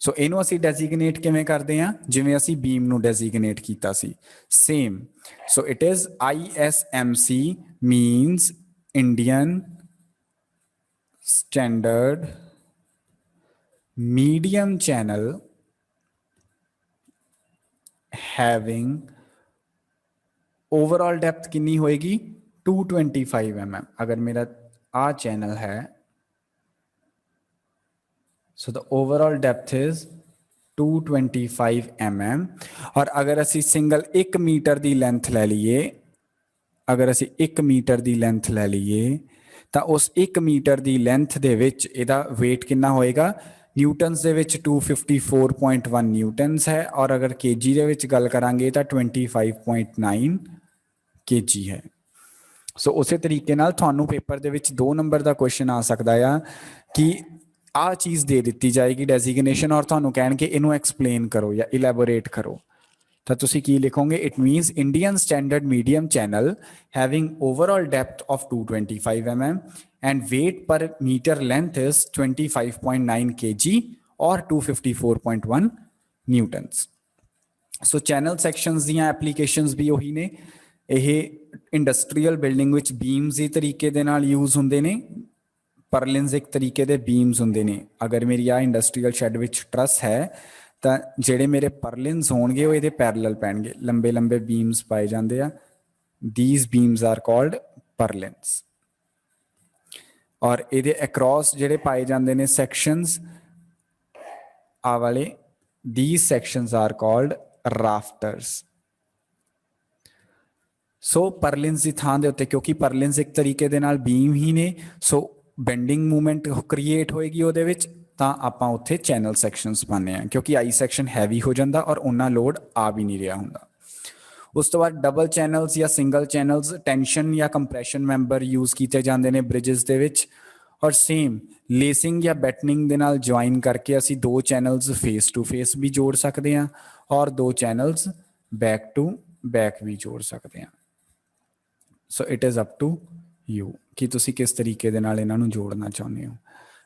ਸੋ ਇਹਨੂੰ ਅਸੀਂ ਡੈਜ਼ਿਗਨੇਟ ਕਿਵੇਂ ਕਰਦੇ ਹਾਂ, ਜਿਵੇਂ ਅਸੀਂ ਬੀਮ ਨੂੰ ਡੈਜ਼ਿਗਨੇਟ ਕੀਤਾ ਸੀ, same. So it is ISMC means Indian standard medium channel having overall depth ਕਿੰਨੀ ਹੋਏਗੀ, 225 mm। ਅਗਰ ਮੇਰਾ ਆ ਚੈਨਲ ਹੈ, so the overall depth is 225 mm। और अगर असी सिंगल 1 मीटर की लेंथ ले लीए, अगर असी 1 मीटर की लेंथ ले लीए तो उस 1 मीटर की लेंथ दे विच इहदा वेट कितना होएगा, न्यूटन्स दे विच 254.1 न्यूटन्स है, और अगर केजी दे विच गल करांगे तो 25.9 kg है। सो उस तरीके नाल थानू पेपर दे विच 2 नंबर का क्वेश्चन आ सकता है कि आ चीज़ दे दी जाएगी डेजिग्नेशन और थानू कहणगे इनू एक्सप्लेन करो या इलैबोरेट करो तो तुसी की लिखोगे it means Indian standard medium channel having overall depth of 225 mm and weight per meter length is 25.9 kg or 254.1 newtons. So channel sections दियां एप्लीकेशंस भी वही ने ये इंडस्ट्रीयल बिल्डिंग विच बीम्स ही तरीके दे नाल यूज हुंदे ने परलिन्स एक तरीके दे बीम्स हुंदे ने अगर मेरी आ इंडस्ट्रीयल शैड विच ट्रस है तो जेडे मेरे परलिन्स होणगे वो इहदे पैरेलल पैणगे लंबे लंबे बीम्स पाए जांदे आ दीज बीम्स आर कॉल्ड परलिन्स और इहदे अक्रॉस जेडे पाए जांदे ने सैक्शंस आ वाले दीज सैक्शंस आर कॉल्ड राफ्टर्स सो परलिन्स की थां दे उत्ते क्योंकि परलिन्स एक तरीके दे नाल बीम ही ने सो बेंडिंग मूवमेंट क्रिएट होएगी उहदे विच तां आपां उत्थे चैनल सैक्शंस पाने हैं क्योंकि आई सैक्शन हैवी हो जाता और उन्ना लोड आ भी नहीं रहा हुंदा उस तो बाद डबल चैनल्स या सिंगल चैनल्स टेंशन या कंप्रैशन मैंबर यूज किए जाते हैं ब्रिजेस दे विच और सेम लेसिंग या बैटनिंग दे नाल ज्वाइन करके असी 2 चैनल्स फेस टू फेस भी जोड़ सकते हैं और 2 चैनल्स बैक टू बैक भी जोड़ सकते हैं so it is up to you कि तुसी किस तरीके दे नाल इन्हां नूं जोड़ना चाहुंदे हो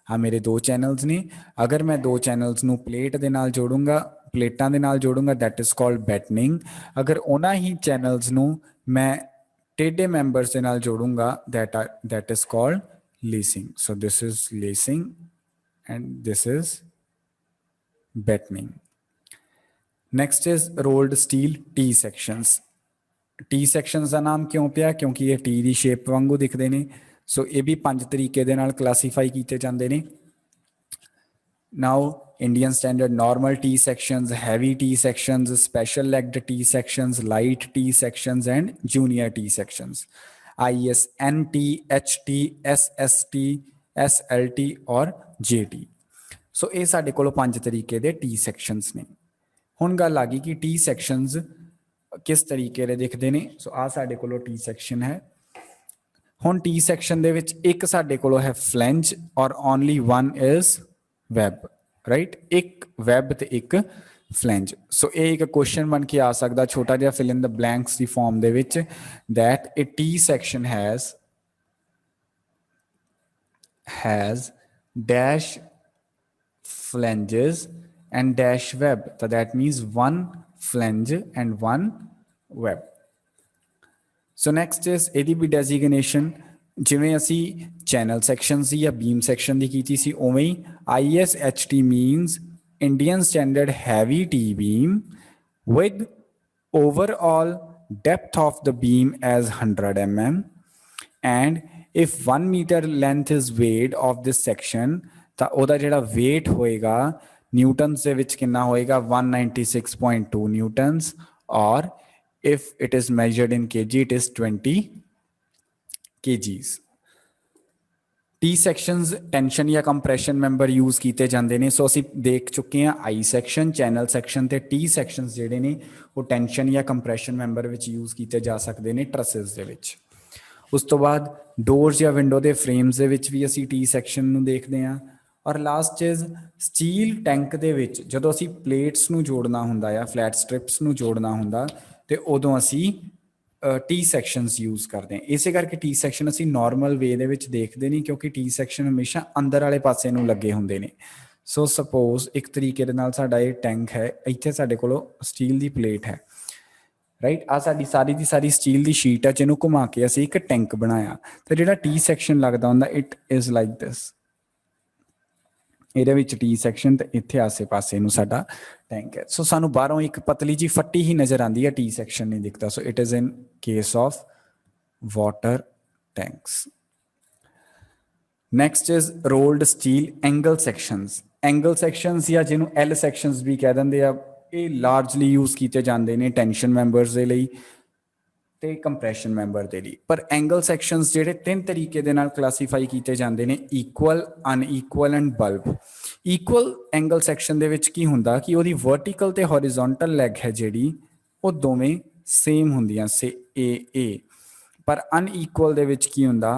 हाँ मेरे 2 चैनल्स ने अगर मैं 2 चैनल्स नूं प्लेट दे नाल जोड़ूंगा प्लेटां दे नाल जोड़ूंगा दैट इज़ कॉल्ड बैटनिंग अगर उन्हां ही चैनल्स नूं मैं टेढ़े मैंबर्स दे नाल जोड़ूंगा that is called lacing so this is lacing and this is battening next is rolled steel T sections T sections का नाम क्यों पिया क्योंकि ये टी की शेप वांगू दिखते हैं सो ये भी 5 तरीके दे नाल क्लासीफाई किए जाते हैं now Indian standard normal T sections heavy T sections special legged T sections light T sections and junior T sections ISNT HT SST SLT और JT सो ये साडे कोलों 5 तरीके दे टी सैक्शंस ने हुण गल आ गई कि टी सैक्शंस किस तरीके दे दिखते हैं सो आ साडे कोलों टी सैक्शन है हुण टी सैक्शन दे विच एक साडे कोलों है फ्लैंज और only one is web right एक वैब ते एक फ्लैंज सो ये एक क्वेश्चन बन के आ सकता छोटा जिहा फिल इन द ब्लैंक्स की form they which that A T section has dash flanges and dash web so that means one flange and one web so next is ਇਹਦੀ ਵੀ designation ਜਿਵੇਂ ਅਸੀਂ channel sections ਦੀ ਜਾਂ beam section ਦੀ ਕੀਤੀ ਸੀ ਉਵੇਂ ਹੀ ISHT means Indian standard heavy T beam with overall depth of the beam as 100 mm and if 1 meter length is weight of this section ਤਾਂ ਉਹਦਾ ਜਿਹੜਾ weight ਹੋਏਗਾ ਨਿਊਟਨਸ ਦੇ ਵਿੱਚ ਕਿੰਨਾ ਹੋਏਗਾ 196.2 ਨਿਊਟਨਸ ਔਰ if it is measured in kg it is 20 kgs T sections tension या कंप्रैशन मैंबर यूज किए जाते हैं सो असी देख चुके हैं आई सैक्शन चैनल सैक्शन ते टी सैक्शंस जिहड़े ने वो टेंशन या कंप्रैशन मैंबर विच यूज किए जा सकते हैं ट्रसेस दे विच उस तो बाद डोर्स या विंडो के फ्रेम्स दे विच भी असी टी सैक्शन नूं देखते हैं और लास्ट इज स्टील टैंक दे विच जदों असी प्लेट्स नूं जोड़ना हुंदा या फ्लैट स्ट्रिप्स नूं जोड़ना हुंदा ते उदों असी टी सैक्शंस यूज करते हैं इसे करके टी सैक्शन असी नॉर्मल वे दे विच देखते नहीं क्योंकि टी सैक्शन हमेशा अंदर वाले पासे नूं लगे हुंदे ने सो सपोज एक तरीके दे नाल साडा ये टैंक है इत्थे साडे कोलों स्टील दी प्लेट है राइट आ साडी सारी दी सारी स्टील दी शीट है जिन्हों घुमा के असी एक टैंक बनाया तो जिहड़ा टी सैक्शन लगदा हुंदा इट इज लाइक दिस ਇਹਦੇ ਵਿੱਚ ਟੀ ਸੈਕਸ਼ਨ ਤੇ ਇੱਥੇ ਆਸੇ ਪਾਸੇ ਨੂੰ ਸਾਡਾ ਟੈਂਕ ਹੈ ਸੋ ਸਾਨੂੰ ਬਾਹਰੋਂ ਇੱਕ ਪਤਲੀ ਜੀ ਫੱਟੀ ਹੀ ਨਜ਼ਰ ਆਉਂਦੀ ਹੈ ਟੀ ਸੈਕਸ਼ਨ ਨਹੀਂ ਦਿਖਦਾ so it is in case of water tanks next is rolled steel angle sections ਜਾਂ ਜਿਹਨੂੰ ਐਲ ਸੈਕਸ਼ਨਸ ਵੀ ਕਹਿ ਦਿੰਦੇ ਆ ਇਹ ਲਾਰਜਲੀ ਯੂਜ਼ ਕੀਤੇ ਜਾਂਦੇ ਨੇ ਟੈਂਸ਼ਨ ਮੈਂਬਰਸ ਦੇ ਲਈ ਤੇ ਕੰਪਰੈਸ਼ਨ ਮੈਂਬਰ ਦੇ ਲਈ ਪਰ ਐਂਗਲ ਸੈਕਸ਼ਨਸ ਜਿਹੜੇ 3 ਤਰੀਕੇ ਦੇ ਨਾਲ ਕਲਾਸੀਫਾਈ ਕੀਤੇ ਜਾਂਦੇ ਨੇ equal unequal and bulb equal angle section ਦੇ ਵਿੱਚ ਕੀ ਹੁੰਦਾ ਕਿ ਉਹਦੀ ਵਰਟੀਕਲ ਤੇ ਹੌਰੀਜ਼ੌਂਟਲ ਲੈਗ ਹੈ ਜਿਹੜੀ ਉਹ ਦੋਵੇਂ ਸੇਮ ਹੁੰਦੀਆਂ ਸੇ ਏ पर अनईक्वल दे विच की हुंदा,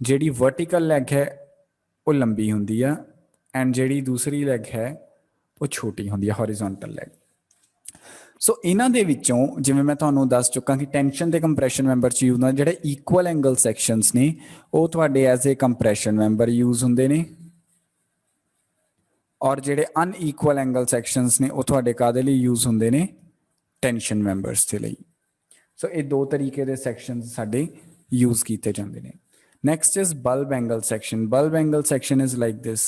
जिहड़ी वर्टिकल लैग है वो लंबी हुंदी आ एंड जिहड़ी दूसरी लैग है वो छोटी हुंदी है, हॉरिजॉन्टल लैग। सो इन्हां दे विचों जिवें मैं तुहानूं दस चुका कि टेंशन ते कंप्रैशन मैंबर च यूज हुंदा, जिहड़े ईक्वल एंगल सैक्शनस ने वो तुहाडे एज ए कंप्रैशन मैंबर यूज हुंदे ने, और जिहड़े अनईक्वल एंगल सैक्शनस ने वो तुहाडे काहदे लई यूज हुंदे ने, टेंशन मैंबर्स दे लई। सो ये दो तरीके दे सैक्शनस साडे यूज कीते जांदे ने। Next is bulb angle section. Bulb angle section is like this.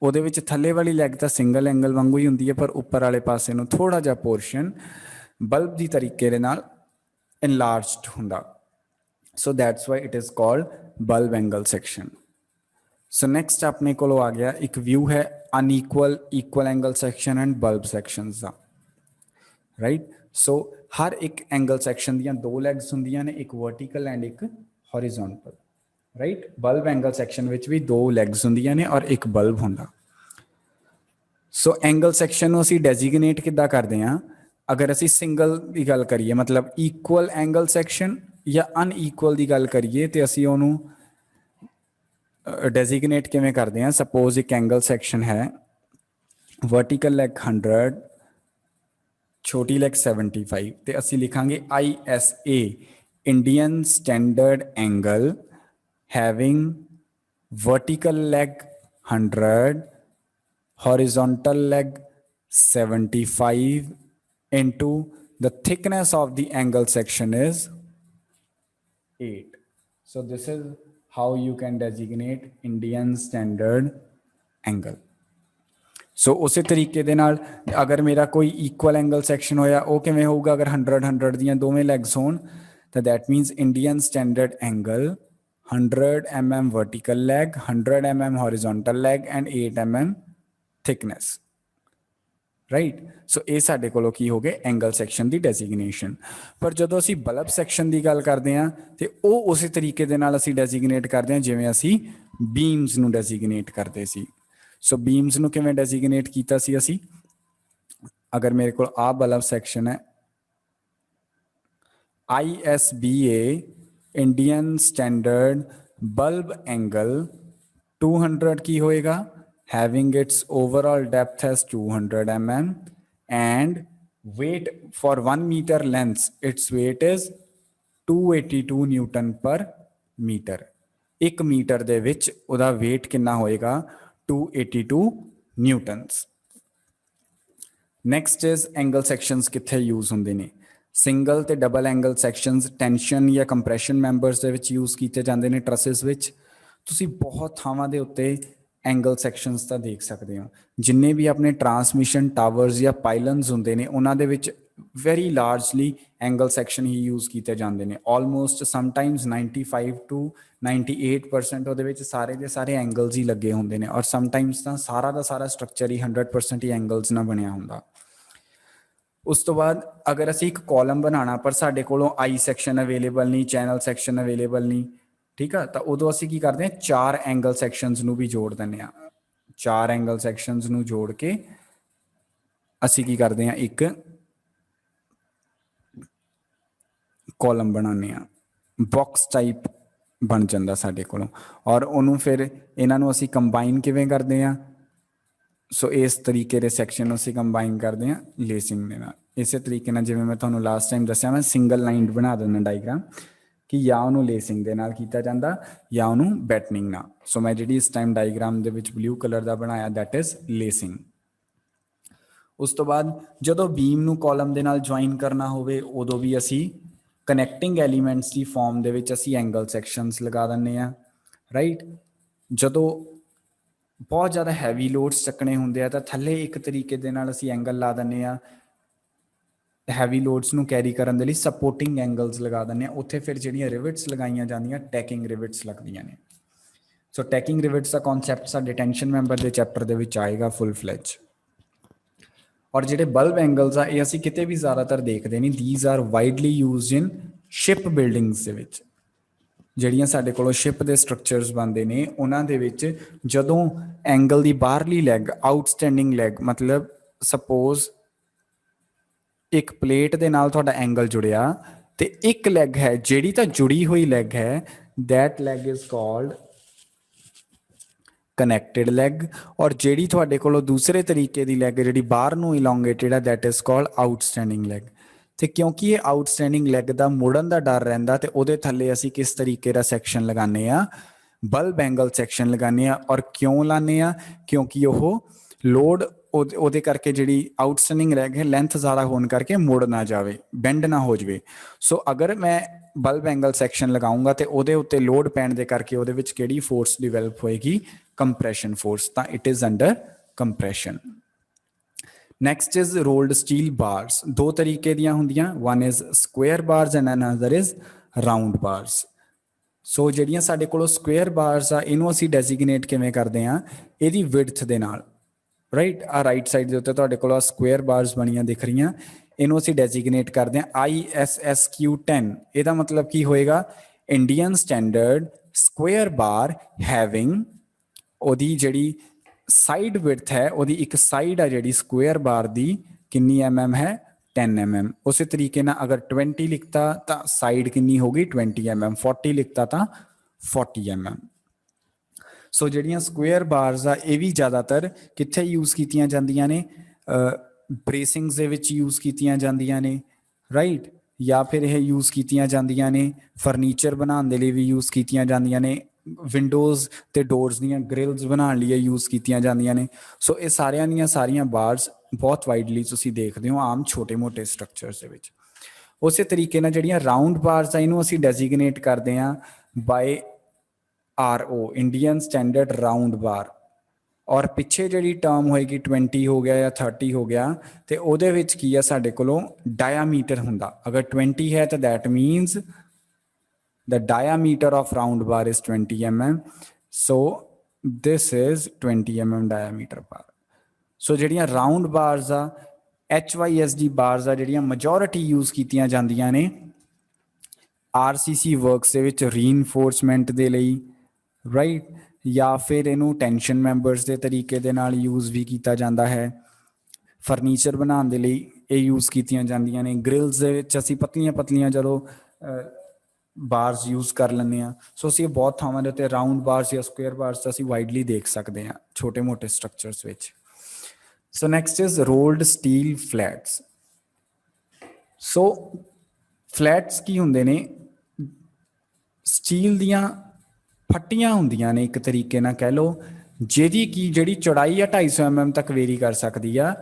ਉਹਦੇ ਵਿੱਚ ਥੱਲੇ ਵਾਲੀ ਲੈਗ ਤਾਂ ਸਿੰਗਲ ਐਂਗਲ ਵਾਂਗੂ ਹੀ ਹੁੰਦੀ ਹੈ, ਪਰ ਉੱਪਰ ਵਾਲੇ ਪਾਸੇ ਨੂੰ ਥੋੜਾ ਜਿਹਾ ਪੋਰਸ਼ਨ ਬਲਬ ਦੀ ਤਰੀਕੇ ਦੇ ਨਾਲ enlarged ਹੁੰਦਾ। So that's why it is called bulb angle section. So next ਆਪਣੇ ਕੋਲ ਆ ਗਿਆ ਇੱਕ ਵਿਊ ਹੈ unequal equal angle section and bulb sections ਦਾ, ਰਾਈਟ। ਸੋ ਹਰ ਇੱਕ ਐਂਗਲ ਸੈਕਸ਼ਨ ਦੀਆਂ ਦੋ ਲੈਗਸ ਹੁੰਦੀਆਂ ਨੇ, ਇੱਕ ਵਰਟੀਕਲ ਐਂਡ ਇੱਕ horizontal, right. Bulb angle section ਵਿੱਚ ਵੀ ਦੋ ਲੈਗਸ ਹੁੰਦੀਆਂ ਨੇ ਔਰ ਇੱਕ ਬਲਬ ਹੁੰਦਾ। ਸੋ ਐਂਗਲ ਸੈਕਸ਼ਨ ਨੂੰ ਅਸੀਂ ਡੈਜ਼ਿਗਨੇਟ ਕਿੱਦਾਂ ਕਰਦੇ ਹਾਂ? ਅਗਰ ਅਸੀਂ ਸਿੰਗਲ ਦੀ ਗੱਲ ਕਰੀਏ, ਮਤਲਬ ਇਕੁਅਲ ਐਂਗਲ ਸੈਕਸ਼ਨ ਜਾਂ ਅਨਈਕੁਅਲ ਦੀ ਗੱਲ ਕਰੀਏ, ਤੇ ਅਸੀਂ ਉਹਨੂੰ ਡੈਜ਼ਿਗਨੇਟ ਕਿਵੇਂ ਕਰਦੇ ਹਾਂ? ਸਪੋਜ਼ ਇੱਕ ਐਂਗਲ ਸੈਕਸ਼ਨ ਹੈ, ਵਰਟੀਕਲ ਲੈਗ 100, ਛੋਟੀ ਲੈਗ 75, ਤੇ ਅਸੀਂ ਲਿਖਾਂਗੇ ISA Indian standard angle having vertical leg 100, horizontal leg 75 into the thickness of the angle section is 8. So this is how you can designate Indian standard angle. सो उस तरीके दे नाल अगर मेरा कोई इक्वल एंगल सैक्शन होया वो किवें होऊगा? अगर 100 दियां दोवें लैग्स होण तो that मीनस Indian standard angle 100 mm vertical leg, 100 mm horizontal leg and 8 mm thickness, right? So ਇਹ ਸਾਡੇ ਕੋਲੋਂ ਕੀ ਹੋ ਗਏ? ਐਂਗਲ ਸੈਕਸ਼ਨ ਦੀ ਡੈਜ਼ਿਗਨੇਸ਼ਨ। ਪਰ ਜਦੋਂ ਅਸੀਂ ਬਲਬ ਸੈਕਸ਼ਨ ਦੀ ਗੱਲ ਕਰਦੇ ਹਾਂ ਤੇ ਉਹ ਉਸੇ ਤਰੀਕੇ ਦੇ ਨਾਲ ਅਸੀਂ ਡੈਜ਼ਿਗਨੇਟ ਕਰਦੇ ਹਾਂ ਜਿਵੇਂ ਅਸੀਂ ਬੀਮਸ ਨੂੰ ਡੈਜ਼ਿਗਨੇਟ ਕਰਦੇ ਸੀ। ਸੋ ਬੀਮਸ ਨੂੰ ਕਿਵੇਂ ਡੈਜ਼ਿਗਨੇਟ ਕੀਤਾ ਸੀ ਅਸੀਂ? ਅਗਰ ਮੇਰੇ ਕੋਲ ਆ ਬਲਬ ਸੈਕਸ਼ਨ ਹੈ, ISBA Indian standard bulb angle 200 की होएगा, having its overall depth as 200 mm and weight for 1 metre length its weight is 282 newton per metre. 1 metre दे विच उदा वेट कितना होएगा? 282 newtons. Next is angle sections कित्थे use हुंदे ने? Single ਤੇ ਡਬਲ ਐਂਗਲ ਸੈਕਸ਼ਨਸ ਟੈਂਸ਼ਨ ਜਾਂ compression members ਦੇ ਵਿੱਚ ਯੂਜ਼ ਕੀਤੇ ਜਾਂਦੇ ਨੇ ਟਰਸਿਸ ਵਿੱਚ। ਤੁਸੀਂ ਬਹੁਤ ਥਾਵਾਂ ਦੇ ਉੱਤੇ ਐਂਗਲ ਸੈਕਸ਼ਨਸ ਤਾਂ ਦੇਖ ਸਕਦੇ ਹੋ। ਜਿੰਨੇ ਵੀ ਆਪਣੇ ਟਰਾਂਸਮਿਸ਼ਨ ਟਾਵਰਸ ਜਾਂ ਪਾਈਲਨਸ ਹੁੰਦੇ ਨੇ ਉਹਨਾਂ ਦੇ ਵਿੱਚ ਵੈਰੀ ਲਾਰਜਲੀ ਐਂਗਲ ਸੈਕਸ਼ਨ ਹੀ ਯੂਜ਼ ਕੀਤੇ ਜਾਂਦੇ ਨੇ। ਆਲਮੋਸਟ ਸਮਟਾਈਮਸ 95 to 98% ਉਹਦੇ ਵਿੱਚ ਸਾਰੇ ਦੇ ਸਾਰੇ ਐਂਗਲਸ ਹੀ ਲੱਗੇ ਹੁੰਦੇ ਨੇ, ਔਰ ਸਮਟਾਈਮਸ ਤਾਂ ਸਾਰਾ ਦਾ ਸਾਰਾ ਸਟਰਕਚਰ ਹੀ 100% ਹੀ ਐਂਗਲਸ ਨਾਲ ਬਣਿਆ ਹੁੰਦਾ। ਉਸ ਤੋਂ ਬਾਅਦ ਅਗਰ ਅਸੀਂ ਇੱਕ ਕਾਲਮ ਬਣਾਉਣਾ ਪਰ ਸਾਡੇ ਕੋਲੋਂ ਆਈ ਸੈਕਸ਼ਨ ਅਵੇਲੇਬਲ ਨਹੀਂ, ਚੈਨਲ ਸੈਕਸ਼ਨ ਅਵੇਲੇਬਲ ਨਹੀਂ, ਠੀਕ ਆ, ਤਾਂ ਉਦੋਂ ਅਸੀਂ ਕੀ ਕਰਦੇ ਹਾਂ? 4 ਐਂਗਲ ਸੈਕਸ਼ਨਸ ਨੂੰ ਵੀ ਜੋੜ ਦਿੰਦੇ ਹਾਂ। 4 ਐਂਗਲ ਸੈਕਸ਼ਨਸ ਨੂੰ ਜੋੜ ਕੇ ਅਸੀਂ ਕੀ ਕਰਦੇ ਹਾਂ? ਇੱਕ ਕਾਲਮ ਬਣਾਉਂਦੇ ਹਾਂ, ਬਾਕਸ ਟਾਈਪ ਬਣ ਜਾਂਦਾ ਸਾਡੇ ਕੋਲੋਂ। ਔਰ ਉਹਨੂੰ ਫਿਰ ਇਹਨਾਂ ਨੂੰ ਅਸੀਂ ਕੰਬਾਈਨ ਕਿਵੇਂ ਕਰਦੇ ਹਾਂ? ਸੋ ਇਸ ਤਰੀਕੇ ਦੇ ਸੈਕਸ਼ਨ ਨੂੰ ਅਸੀਂ ਕੰਬਾਈਨ ਕਰਦੇ ਹਾਂ ਲੇਸਿੰਗ ਦੇ ਨਾਲ। ਇਸੇ ਤਰੀਕੇ ਨਾਲ ਜਿਵੇਂ ਮੈਂ ਤੁਹਾਨੂੰ ਲਾਸਟ ਟਾਈਮ ਦੱਸਿਆ, ਮੈਂ ਸਿੰਗਲ ਲਾਈਨ ਬਣਾ ਦਿੰਦਾ ਡਾਇਗਰਾਮ ਕਿ ਜਾਂ ਉਹਨੂੰ ਲੇਸਿੰਗ ਦੇ ਨਾਲ ਕੀਤਾ ਜਾਂਦਾ ਜਾਂ ਉਹਨੂੰ ਬੈਟਨਿੰਗ ਨਾਲ। ਸੋ ਮੈਂ ਜਿਹੜੀ ਇਸ ਟਾਈਮ ਡਾਇਗਰਾਮ ਦੇ ਵਿੱਚ ਬਲੂ ਕਲਰ ਦਾ ਬਣਾਇਆ ਦੈਟ ਇਜ਼ ਲੇਸਿੰਗ। ਉਸ ਤੋਂ ਬਾਅਦ ਜਦੋਂ ਬੀਮ ਨੂੰ ਕਾਲਮ ਦੇ ਨਾਲ ਜੁਆਇਨ ਕਰਨਾ ਹੋਵੇ ਉਦੋਂ ਵੀ ਅਸੀਂ ਕਨੈਕਟਿੰਗ ਐਲੀਮੈਂਟਸ ਦੀ ਫਾਰਮ ਦੇ ਵਿੱਚ ਅਸੀਂ ਐਂਗਲ ਸੈਕਸ਼ਨਸ ਲਗਾ ਦਿੰਦੇ ਹਾਂ, ਰਾਈਟ। ਜਦੋਂ ਬਹੁਤ ਜ਼ਿਆਦਾ ਹੈਵੀ ਲੋਡਸ ਚੱਕਣੇ ਹੁੰਦੇ ਆ ਤਾਂ ਥੱਲੇ ਇੱਕ ਤਰੀਕੇ ਦੇ ਨਾਲ ਅਸੀਂ ਐਂਗਲ ਲਾ ਦਿੰਦੇ ਹਾਂ। ਹੈਵੀ ਲੋਡਸ ਨੂੰ ਕੈਰੀ ਕਰਨ ਦੇ ਲਈ ਸਪੋਰਟਿੰਗ ਐਂਗਲਸ ਲਗਾ ਦਿੰਦੇ ਹਾਂ। ਉੱਥੇ ਫਿਰ ਜਿਹੜੀਆਂ ਰਿਵਿਟਸ ਲਗਾਈਆਂ ਜਾਂਦੀਆਂ ਟੈਕਿੰਗ ਰਿਵਿਟਸ ਲੱਗਦੀਆਂ ਨੇ। ਸੋ ਟੈਕਿੰਗ ਰਿਵਿਟਸ ਦਾ ਕਨਸੈਪਟ ਸਾਡੇ ਟੈਂਸ਼ਨ ਮੈਂਬਰ ਦੇ ਚੈਪਟਰ ਦੇ ਵਿੱਚ ਆਏਗਾ ਫੁੱਲ ਫਲੈਜ। ਔਰ ਜਿਹੜੇ ਬਲਬ ਐਂਗਲਸ ਆ ਇਹ ਅਸੀਂ ਕਿਤੇ ਵੀ ਜ਼ਿਆਦਾਤਰ ਦੇਖਦੇ ਨਹੀਂ। These are widely used in ship buildings ਦੇ ਵਿੱਚ। ਜਿਹੜੀਆਂ ਸਾਡੇ ਕੋਲੋਂ ਸ਼ਿਪ ਦੇ ਸਟਰਕਚਰਸ ਬਣਦੇ ਨੇ ਉਹਨਾਂ ਦੇ ਵਿੱਚ ਜਦੋਂ ਐਂਗਲ ਦੀ ਬਾਹਰਲੀ ਲੈਗ ਆਊਟਸਟੈਂਡਿੰਗ ਲੈਗ, ਮਤਲਬ ਸਪੋਜ਼ एक प्लेट दे नाल तुहाडा एंगल जुड़िया ते एक लैग है जिहड़ी तां जुड़ी हुई लैग है, that lag is called connected lag. और जिहड़ी तुहाडे कोल दूसरे तरीके दी लैग जिहड़ी बाहर नूं इलोंगेटेड है, that is called outstanding lag. ते क्योंकि ये आउटस्टैंडिंग लैग दा मुड़न दा डर रहिंदा ते उहदे थल्ले असीं किस तरीके दा सैक्शन लगाने आ, बल्ब एंगल सैक्शन लगाने आ। और क्यों लाने आ, क्योंकि ओह लोड ਉਹਦੇ ਕਰਕੇ ਜਿਹੜੀ ਆਊਟਸਟੈਂਡਿੰਗ ਲੈਗ ਹੈ ਲੈਂਥ ਜ਼ਿਆਦਾ ਹੋਣ ਕਰਕੇ ਮੁੜ ਨਾ ਜਾਵੇ, ਬੈਂਡ ਨਾ ਹੋ ਜਾਵੇ। ਸੋ ਅਗਰ ਮੈਂ ਬਲਬ ਐਂਗਲ ਸੈਕਸ਼ਨ ਲਗਾਉਂਗਾ ਤੇ ਉਹਦੇ ਉੱਤੇ ਲੋਡ ਪੈਣ ਦੇ ਕਰਕੇ ਉਹਦੇ ਵਿੱਚ ਕਿਹੜੀ ਫੋਰਸ ਡਿਵੈਲਪ ਹੋਏਗੀ, ਕੰਪਰੈਸ਼ਨ ਫੋਰਸ। ਤਾਂ it is under compression. Next is rolled steel bars. ਦੋ ਤਰੀਕੇ ਦੀਆਂ ਹੁੰਦੀਆਂ, one is square bars and another is round bars. So ਜਿਹੜੀਆਂ ਸਾਡੇ ਕੋਲ ਸਕੁਅਰ ਬਾਰਸ ਆ ਇਹਨੂੰ ਅਸੀਂ ਡੈਜ਼ਿਗਨੇਟ ਕਿਵੇਂ ਕਰਦੇ ਆ, ਇਹਦੀ ਵਿਡਥ ਦੇ ਨਾਲ। ਰਾਈਟ, ਆ ਰਾਈਟ ਸਾਈਡ ਦੇ ਉੱਤੇ ਤੁਹਾਡੇ ਕੋਲ ਸਕੁਅਰ ਬਾਰਸ ਬਣੀਆਂ ਦਿਖ ਰਹੀਆਂ, ਇਹਨੂੰ ਅਸੀਂ ਡੈਜ਼ਿਗਨੇਟ ਕਰਦੇ ਹਾਂ ISSQ10। ਇਹਦਾ ਮਤਲਬ ਕੀ ਹੋਏਗਾ, ਇੰਡੀਅਨ ਸਟੈਂਡਰਡ ਸਕੁਅਰ ਬਾਰ ਹੈਵਿੰਗ, ਉਹਦੀ ਜਿਹੜੀ ਸਾਈਡ ਵਿਡਥ ਹੈ, ਉਹਦੀ ਇੱਕ ਸਾਈਡ ਆ ਜਿਹੜੀ ਸਕੁਅਰ ਬਾਰ ਦੀ ਕਿੰਨੀ mm ਹੈ, 10 mm। ਉਸੇ ਤਰੀਕੇ ਨਾਲ ਅਗਰ 20 ਲਿਖਤਾ ਤਾਂ ਸਾਈਡ ਕਿੰਨੀ ਹੋਗੀ, 20 mm। 40 ਲਿਖਤਾ ਤਾਂ 40 mm। ਸੋ ਜਿਹੜੀਆਂ ਸਕੁਅਰ ਬਾਰਸ ਆ ਇਹ ਵੀ ਜ਼ਿਆਦਾਤਰ ਕਿੱਥੇ ਯੂਜ਼ ਕੀਤੀਆਂ ਜਾਂਦੀਆਂ ਨੇ, ਬ੍ਰੇਸਿੰਗਸ ਦੇ ਵਿੱਚ ਯੂਜ਼ ਕੀਤੀਆਂ ਜਾਂਦੀਆਂ ਨੇ, ਰਾਈਟ। ਜਾਂ ਫਿਰ ਇਹ ਯੂਜ਼ ਕੀਤੀਆਂ ਜਾਂਦੀਆਂ ਨੇ ਫਰਨੀਚਰ ਬਣਾਉਣ ਦੇ ਲਈ ਵੀ ਯੂਜ਼ ਕੀਤੀਆਂ ਜਾਂਦੀਆਂ ਨੇ, ਵਿੰਡੋਜ਼ ਤੇ ਡੋਰਸ ਦੀਆਂ ਗ੍ਰਿਲਸ ਬਣਾਉਣ ਲਈ ਯੂਜ਼ ਕੀਤੀਆਂ ਜਾਂਦੀਆਂ ਨੇ। ਸੋ ਇਹ ਸਾਰਿਆਂ ਦੀਆਂ ਸਾਰੀਆਂ ਬਾਰਸ ਬਹੁਤ ਵਾਈਡਲੀ ਤੁਸੀਂ ਦੇਖਦੇ ਹੋ ਆਮ ਛੋਟੇ ਮੋਟੇ ਸਟਰਕਚਰਸ ਦੇ ਵਿੱਚ। ਉਸੇ ਤਰੀਕੇ ਨਾਲ ਜਿਹੜੀਆਂ ਰਾਊਂਡ ਬਾਰਸ ਆ ਇਹਨੂੰ ਅਸੀਂ ਡੈਜ਼ਿਗਨੇਟ ਕਰਦੇ ਹਾਂ by RO, Indian standard round bar. ਔਰ ਪਿੱਛੇ ਜਿਹੜੀ ਟਰਮ ਹੋਏਗੀ 20 ਹੋ ਗਿਆ ਜਾਂ 30 ਹੋ ਗਿਆ, ਤੇ ਉਹਦੇ ਵਿੱਚ ਕੀ ਆ ਸਾਡੇ ਕੋਲੋਂ ਡਾਇਆਮੀਟਰ ਹੁੰਦਾ। ਅਗਰ 20 ਹੈ ਤਾਂ that means the diameter of round bar is 20 mm. So this is 20 mm diameter bar. So ਜਿਹੜੀਆਂ round bars ਆ HYSD bars ਆ ਜਿਹੜੀਆਂ majority use ਕੀਤੀਆਂ ਜਾਂਦੀਆਂ ਨੇ RCC works ਦੇ ਵਿੱਚ reinforcement ਦੇ ਲਈ, ਰਾਈਟ। ਜਾਂ ਫਿਰ ਇਹਨੂੰ ਟੈਂਸ਼ਨ ਮੈਂਬਰਸ ਦੇ ਤਰੀਕੇ ਦੇ ਨਾਲ ਯੂਜ਼ ਵੀ ਕੀਤਾ ਜਾਂਦਾ ਹੈ। ਫਰਨੀਚਰ ਬਣਾਉਣ ਦੇ ਲਈ ਇਹ ਯੂਜ਼ ਕੀਤੀਆਂ ਜਾਂਦੀਆਂ ਨੇ। ਗ੍ਰਿਲਸ ਦੇ ਵਿੱਚ ਅਸੀਂ ਪਤਲੀਆਂ ਪਤਲੀਆਂ ਜਦੋਂ ਬਾਰਸ ਯੂਜ਼ ਕਰ ਲੈਂਦੇ ਹਾਂ। ਸੋ ਅਸੀਂ ਬਹੁਤ ਥਾਵਾਂ ਦੇ ਉੱਤੇ ਰਾਊਂਡ ਬਾਰਸ ਜਾਂ ਸਕੁਅਰ ਬਾਰਸ ਅਸੀਂ ਵਾਈਡਲੀ ਦੇਖ ਸਕਦੇ ਹਾਂ ਛੋਟੇ ਮੋਟੇ ਸਟਰਕਚਰਸ ਵਿੱਚ। So next is rolled steel flats. So flats ਕੀ ਹੁੰਦੇ ਨੇ, ਸਟੀਲ ਦੀਆਂ ਫੱਟੀਆਂ ਹੁੰਦੀਆਂ ਨੇ ਇੱਕ ਤਰੀਕੇ ਨਾਲ ਕਹਿ ਲਓ, ਜਿਹਦੀ ਕੀ ਜਿਹੜੀ ਚੌੜਾਈ ਆ 250 mm ਤੱਕ ਵੇਰੀ ਕਰ ਸਕਦੀ ਆ,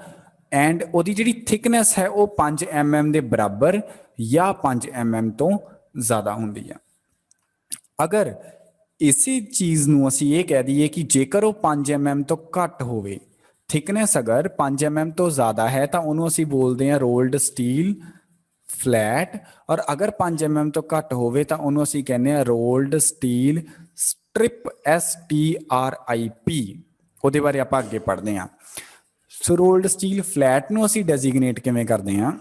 ਐਂਡ ਉਹਦੀ ਜਿਹੜੀ ਥਿਕਨੈਸ ਹੈ ਉਹ 5 mm ਦੇ ਬਰਾਬਰ ਜਾਂ 5 mm ਤੋਂ ਜ਼ਿਆਦਾ ਹੁੰਦੀ ਆ। ਅਗਰ ਇਸੇ ਚੀਜ਼ ਨੂੰ ਅਸੀਂ ਇਹ ਕਹਿ ਦਈਏ ਕਿ ਜੇਕਰ ਉਹ 5 mm ਤੋਂ ਘੱਟ ਹੋਵੇ, ਥਿਕਨੈਸ ਅਗਰ 5 mm ਤੋਂ ਜ਼ਿਆਦਾ ਹੈ ਤਾਂ ਉਹਨੂੰ ਅਸੀਂ ਬੋਲਦੇ ਹਾਂ ਰੋਲਡ ਸਟੀਲ ਫਲੈਟ। ਔਰ ਅਗਰ 5 mm ਤੋਂ ਘੱਟ ਹੋਵੇ ਤਾਂ ਉਹਨੂੰ ਅਸੀਂ ਕਹਿੰਦੇ ਹਾਂ ਰੋਲਡ ਸਟੀਲ ਸਟ੍ਰਿਪ, STRIP। ਉਹਦੇ ਬਾਰੇ ਆਪਾਂ ਅੱਗੇ ਪੜ੍ਹਦੇ ਹਾਂ। ਸੋ ਰੋਲਡ ਸਟੀਲ ਫਲੈਟ ਨੂੰ ਅਸੀਂ ਡੈਜ਼ਿਗਨੇਟ ਕਿਵੇਂ ਕਰਦੇ ਹਾਂ,